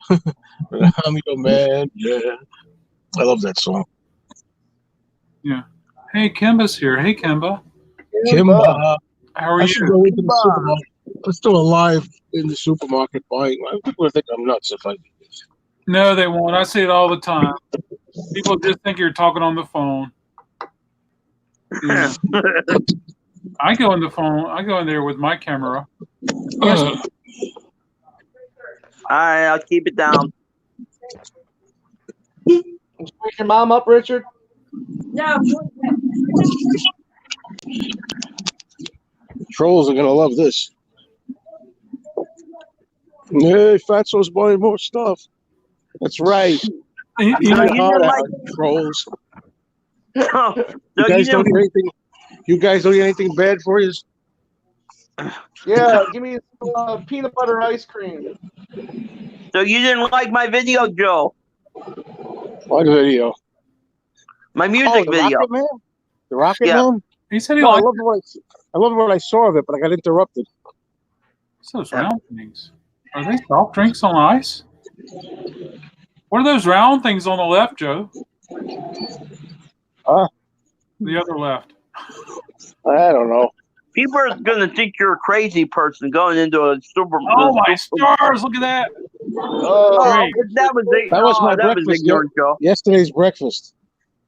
I'm your man. Yeah, I love that song. Yeah. Hey, Kimba's here. Hey, Kimba. Kimba. How are I you? should go into the supermarket. Let's do a live in the supermarket buying. People will think I'm nuts if I do this. No, they won't. I see it all the time. People just think you're talking on the phone. Yeah. I go in there with my camera. All right, I'll keep it down. Wake your mom up, Richard? No. Trolls are gonna love this. Hey, Fatso's buying more stuff. That's right. Trolls. You guys don't need anything. You guys don't need anything bad for you? Yeah, give me some peanut butter ice cream. So you didn't like my video, Joe? What video? My music video. Rocket Man? The Rocket Yeah. Man? He said he No, I liked loved what I saw of it, but I got interrupted. those round things. Are they soft drinks on ice? What are those round things on the left, Joe? The other left. I don't know. People are gonna think you're a crazy person going into a super. Oh my stars! Look at that. Oh, That was ignorant, Joe. Yesterday's breakfast.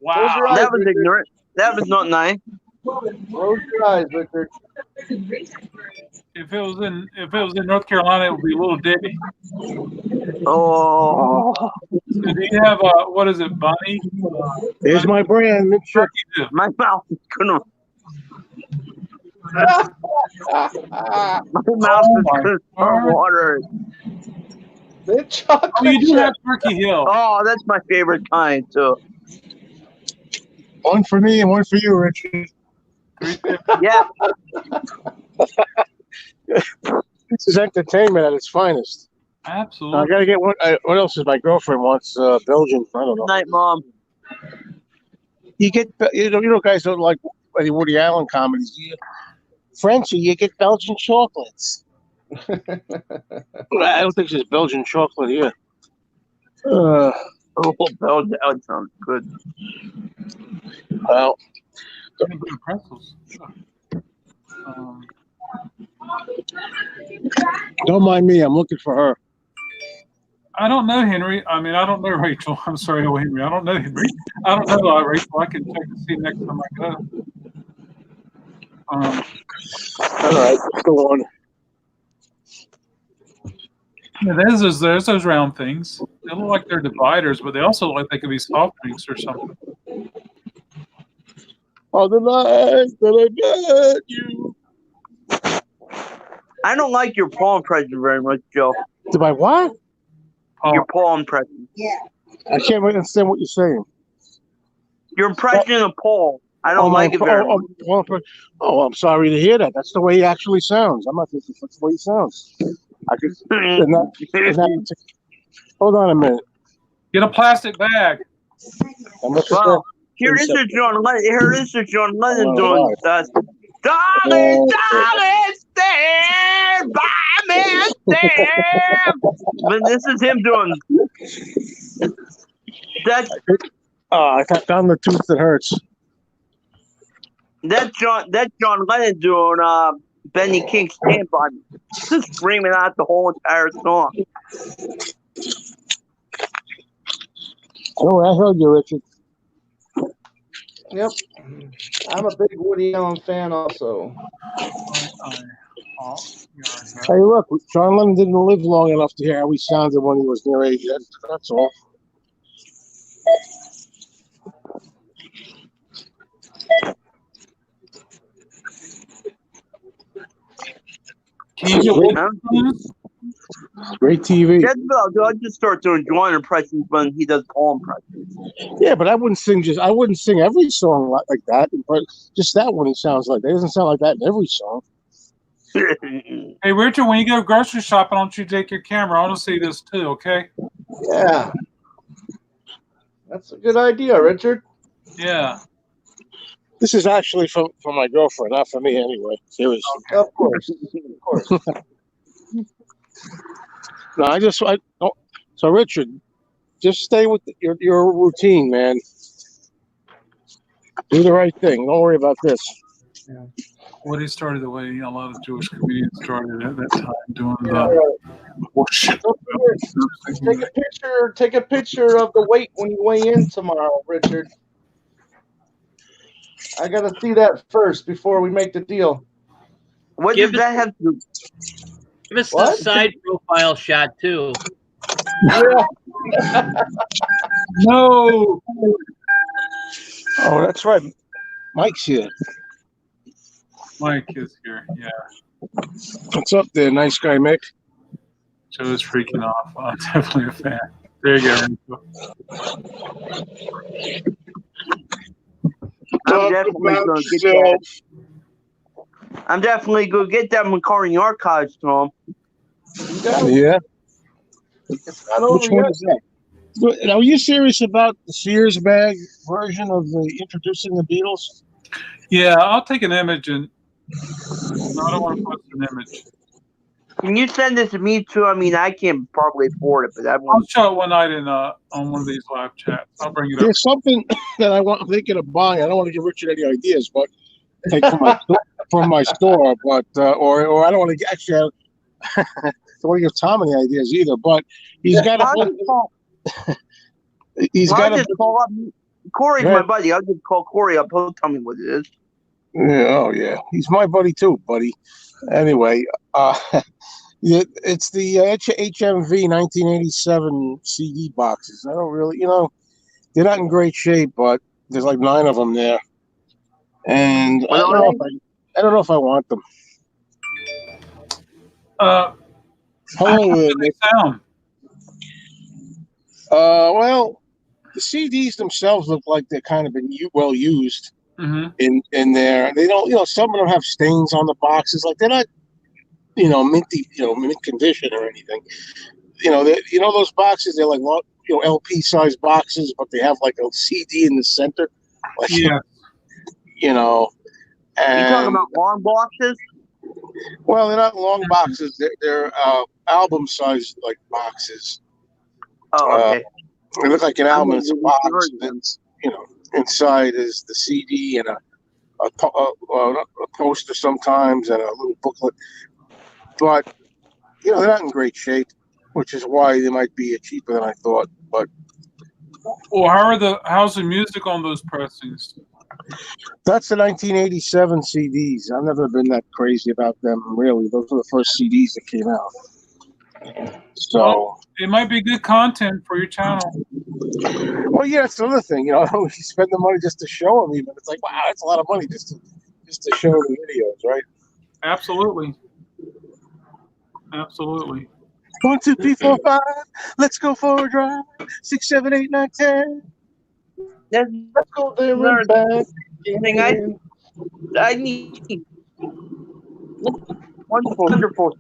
Wow. That was ignorant. That was not nice. Close your eyes, Richard. If it was in North Carolina, it would be Little Debbie. Oh. So do you have what is it, Bunny? There's my brand. My mouth is gonna. My mouth is gonna start watering. Oh, you do have Turkey Hill. Oh, that's my favorite kind too. One for me and one for you, Richard. Yeah. This is entertainment at its finest. Absolutely. I gotta get one. What else is my girlfriend wants? Belgian. I don't know. Good night, Mom. You get, guys don't like any Woody Allen comedies, do you? Frenchie, you get Belgian chocolates. I don't think there's Belgian chocolate here. Belgian. That sounds good. Well, pretzels. Don't mind me. I'm looking for her. I don't know Henry. I mean, I don't know Rachel. I'm sorry, Henry. I don't know Henry. I don't know Rachel. I can check to see next time I go. All right, let's go on. Yeah, there's those round things. They look like they're dividers, but they also look like they could be soft drinks or something. All the nights that I met you. I don't like your paw impression very much, Joe. Did I what? Your paw impression. Yeah. I can't understand what you're saying. Your impression of Paul. I don't like it very much. I'm sorry to hear that. That's the way he actually sounds. I'm not thinking that's the way he sounds. I could. Hold on a minute. Get a plastic bag. Well, here is a John Lennon. Here is a John Lennon doing Darling, darling, stand by me, stand. But this is him doing that. I got down the tooth that hurts. That John Lennon doing Benny King's Stand By Me, just screaming out the whole entire song. Oh, I heard you, Richard. Yep. I'm a big Woody Allen fan also. Hey, look, John Lennon didn't live long enough to hear how he sounded when he was near age. That's all. Can you get Great TV. That's about. I'll just start doing John impressions when he does Paul impressions. Yeah, but I wouldn't sing every song like that. But just that one, he sounds like that. It doesn't sound like that in every song. Hey, Richard, when you go grocery shopping, why don't you take your camera? I want to see this too, okay? Yeah. That's a good idea, Richard. Yeah. This is actually for my girlfriend, not for me anyway. Seriously. Of course. Of course. No, so Richard, just stay with your routine, man. Do the right thing. Don't worry about this. Yeah. Woody started the way a lot of Jewish comedians started at that time, doing the worship. Take a picture of the weight when you weigh in tomorrow, Richard. I gotta see that first before we make the deal. What does that have to do? Give us the side profile shot too. Yeah. No. Oh, that's right. Mike's here. Mike is here. Yeah. What's up there, nice guy, Mick? Joe's freaking off. I'm definitely a fan. There you go. I'm definitely going to get that McCartney archives to him. Yeah. It's not over Which one yet. is that? Now, are you serious about the Sears bag version of the Introducing the Beatles? Yeah, I'll take an image and no, I don't want to post an image. Can you send this to me too? I mean, I can't probably afford it, but I'll show it one night on one of these live chats. I'll bring it up. There's something that I'm thinking of buying. I don't want to give Richard any ideas, but take from my store. But or I don't want to actually. I don't want to give Tom any ideas either. But he's got to. He's got to call up. Corey's my buddy. I'll just call Corey up. He'll tell me what it is. Yeah, oh yeah, he's my buddy too, buddy. Anyway, it's the HMV 1987 CD boxes. I don't really, they're not in great shape, but there's like 9 of them there, and I don't know if I want them. How do they sound? Well, the CDs themselves look like they're kind of been well used. Mm-hmm. In there, they don't. Some of them have stains on the boxes. Like they're not, minty, mint condition or anything. Those boxes. They're like, LP size boxes, but they have like a CD in the center. Like, yeah. And, you talking about long boxes? Well, they're not long boxes. They're album size like boxes. Oh, okay. They look like an album. It's a box. Inside is the CD and a poster sometimes and a little booklet. But, they're not in great shape, which is why they might be cheaper than I thought. But well, how's the music on those pressings? That's the 1987 CDs. I've never been that crazy about them, really. Those were the first CDs that came out. So well, it might be good content for your channel. Well, yeah, it's another thing. You spend the money just to show them. Even it's like, wow, that's a lot of money just to show the videos, right? Absolutely. Absolutely. 1, 2, 3, 4, 5. Let's go for a drive. 6, 7, 8, 9, 10. Let's go there and back. I need wonderful.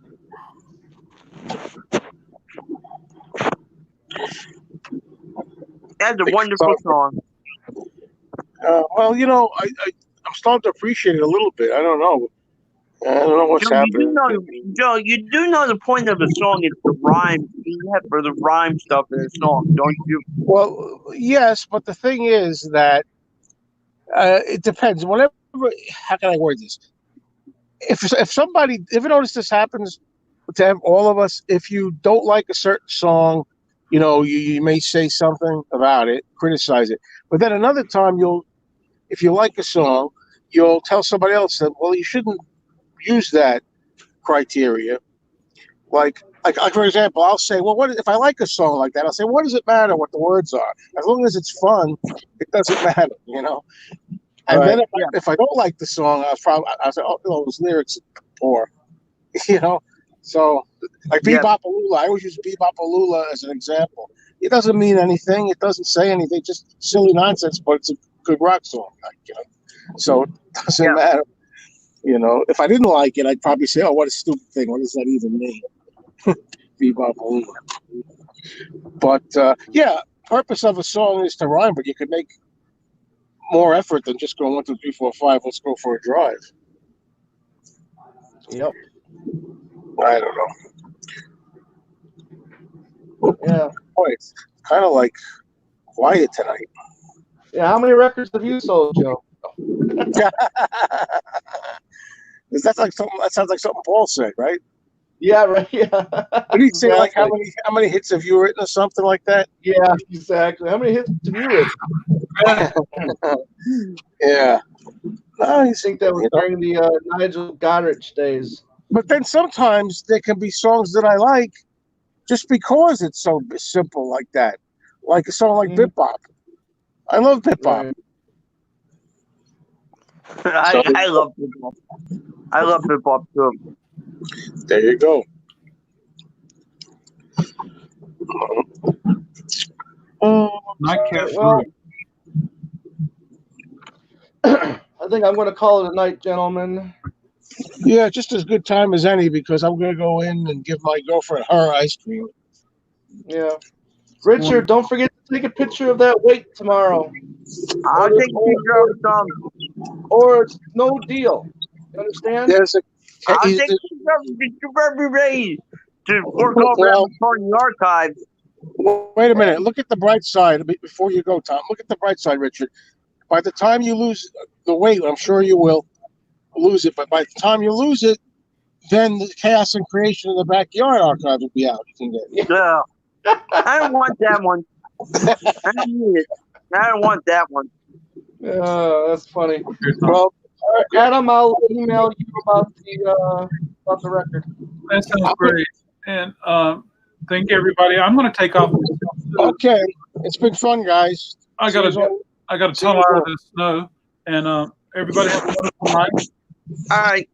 That's a wonderful song. Well, starting to appreciate it a little bit. I don't know. I don't know what's happening. Joe, you do know the point of a song is the rhyme. You have for the rhyme stuff in a song, don't you? Well, yes, but the thing is that it depends. Whenever, how can I word this? If somebody, if you notice this happens to all of us, if you don't like a certain song, you may say something about it, criticize it. But then another time, if you like a song, you'll tell somebody else that, well, you shouldn't use that criteria. Like for example, I'll say, well, what if I like a song like that? I'll say, what does it matter what the words are? As long as it's fun, it doesn't matter, And then if I don't like the song, I'll say, oh, those lyrics are poor, So like Bebop-A-Lula, I always use Bebop-A-Lula as an example. It doesn't mean anything. It doesn't say anything. Just silly nonsense, but it's a good rock song. So it doesn't matter. If I didn't like it, I'd probably say, oh, what a stupid thing. What does that even mean? Bebop-A-Lula. But, purpose of a song is to rhyme, but you could make more effort than just going 1, 2, 3, 4, 5. Let's go for a drive. Yep. I don't know. Yeah. Boy, it's kind of like quiet tonight. Yeah. How many records have you sold, Joe? That sounds like something Paul said, right? Yeah, right. Yeah. What did he say? Like how many hits have you written or something like that? Yeah, exactly. How many hits have you written? Yeah. No, I think that was during the Nigel Godrich days. But then sometimes there can be songs that I like just because it's so simple like that. Like a song like Bip-Bop. I love Bip-Bop. Right. I love Bip-Bop. I love Bip-Bop too. There you go. Well, I think I'm going to call it a night, gentlemen. Yeah, just as good time as any because I'm going to go in and give my girlfriend her ice cream. Yeah. Richard, don't forget to take a picture of that weight tomorrow. I'll take a picture of some. Or it's no deal. You understand? I'll take a picture of be ready to work over at the archives. Wait a minute. Look at the bright side before you go, Tom. Look at the bright side, Richard. By the time you lose the weight, I'm sure you will lose it, but by the time you lose it, then the Chaos and Creation in the Backyard archive will be out. You can get it. Yeah. I don't want that one. I don't need it. I don't want that one. That's funny. Well, Adam, I'll email you about the record. That sounds great. And thank you, everybody. I'm going to take off. Okay, it's been fun, guys. I got to tunnel out of the snow, and everybody have a wonderful night. All right.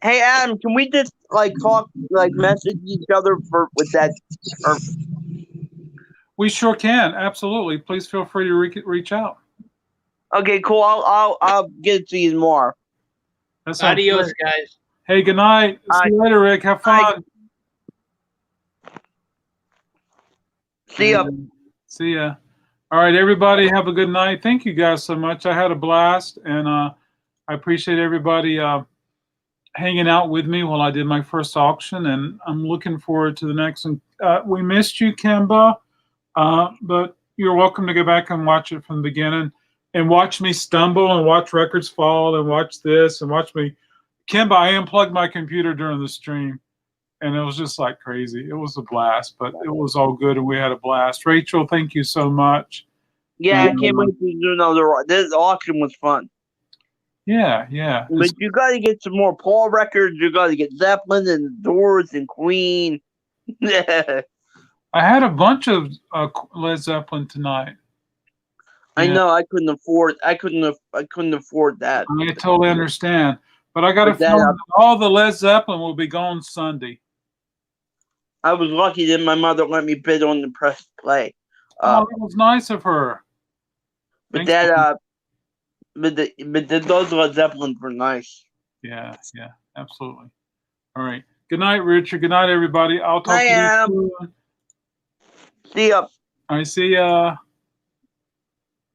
Hey, Adam, can we just talk, message each other with that? Or... We sure can. Absolutely. Please feel free to reach out. Okay, cool. I'll get it to you tomorrow. Adios, guys. Hey, good night. See you later, Rick. Have fun. See ya. See ya. All right, everybody, have a good night. Thank you guys so much. I had a blast, and I appreciate everybody hanging out with me while I did my first auction, and I'm looking forward to the next one. We missed you, Kimba, but you're welcome to go back and watch it from the beginning and watch me stumble and watch records fall and watch this and watch me. Kimba, I unplugged my computer during the stream, and it was just like crazy. It was a blast, but it was all good, and we had a blast. Rachel, thank you so much. Yeah, I can't wait to do another. This auction was fun. Yeah. But you got to get some more Paul records. You got to get Zeppelin and Doors and Queen. I had a bunch of Led Zeppelin tonight. I know. I couldn't afford. I couldn't afford that. I totally understand. But I got a feeling that all the Led Zeppelin will be gone Sunday. I was lucky that my mother let me bid on the press play. That was nice of her. But those Led Zeppelin were nice. Yeah, absolutely. All right. Good night, Richard. Good night, everybody. I'll talk to you soon. See ya. I see ya.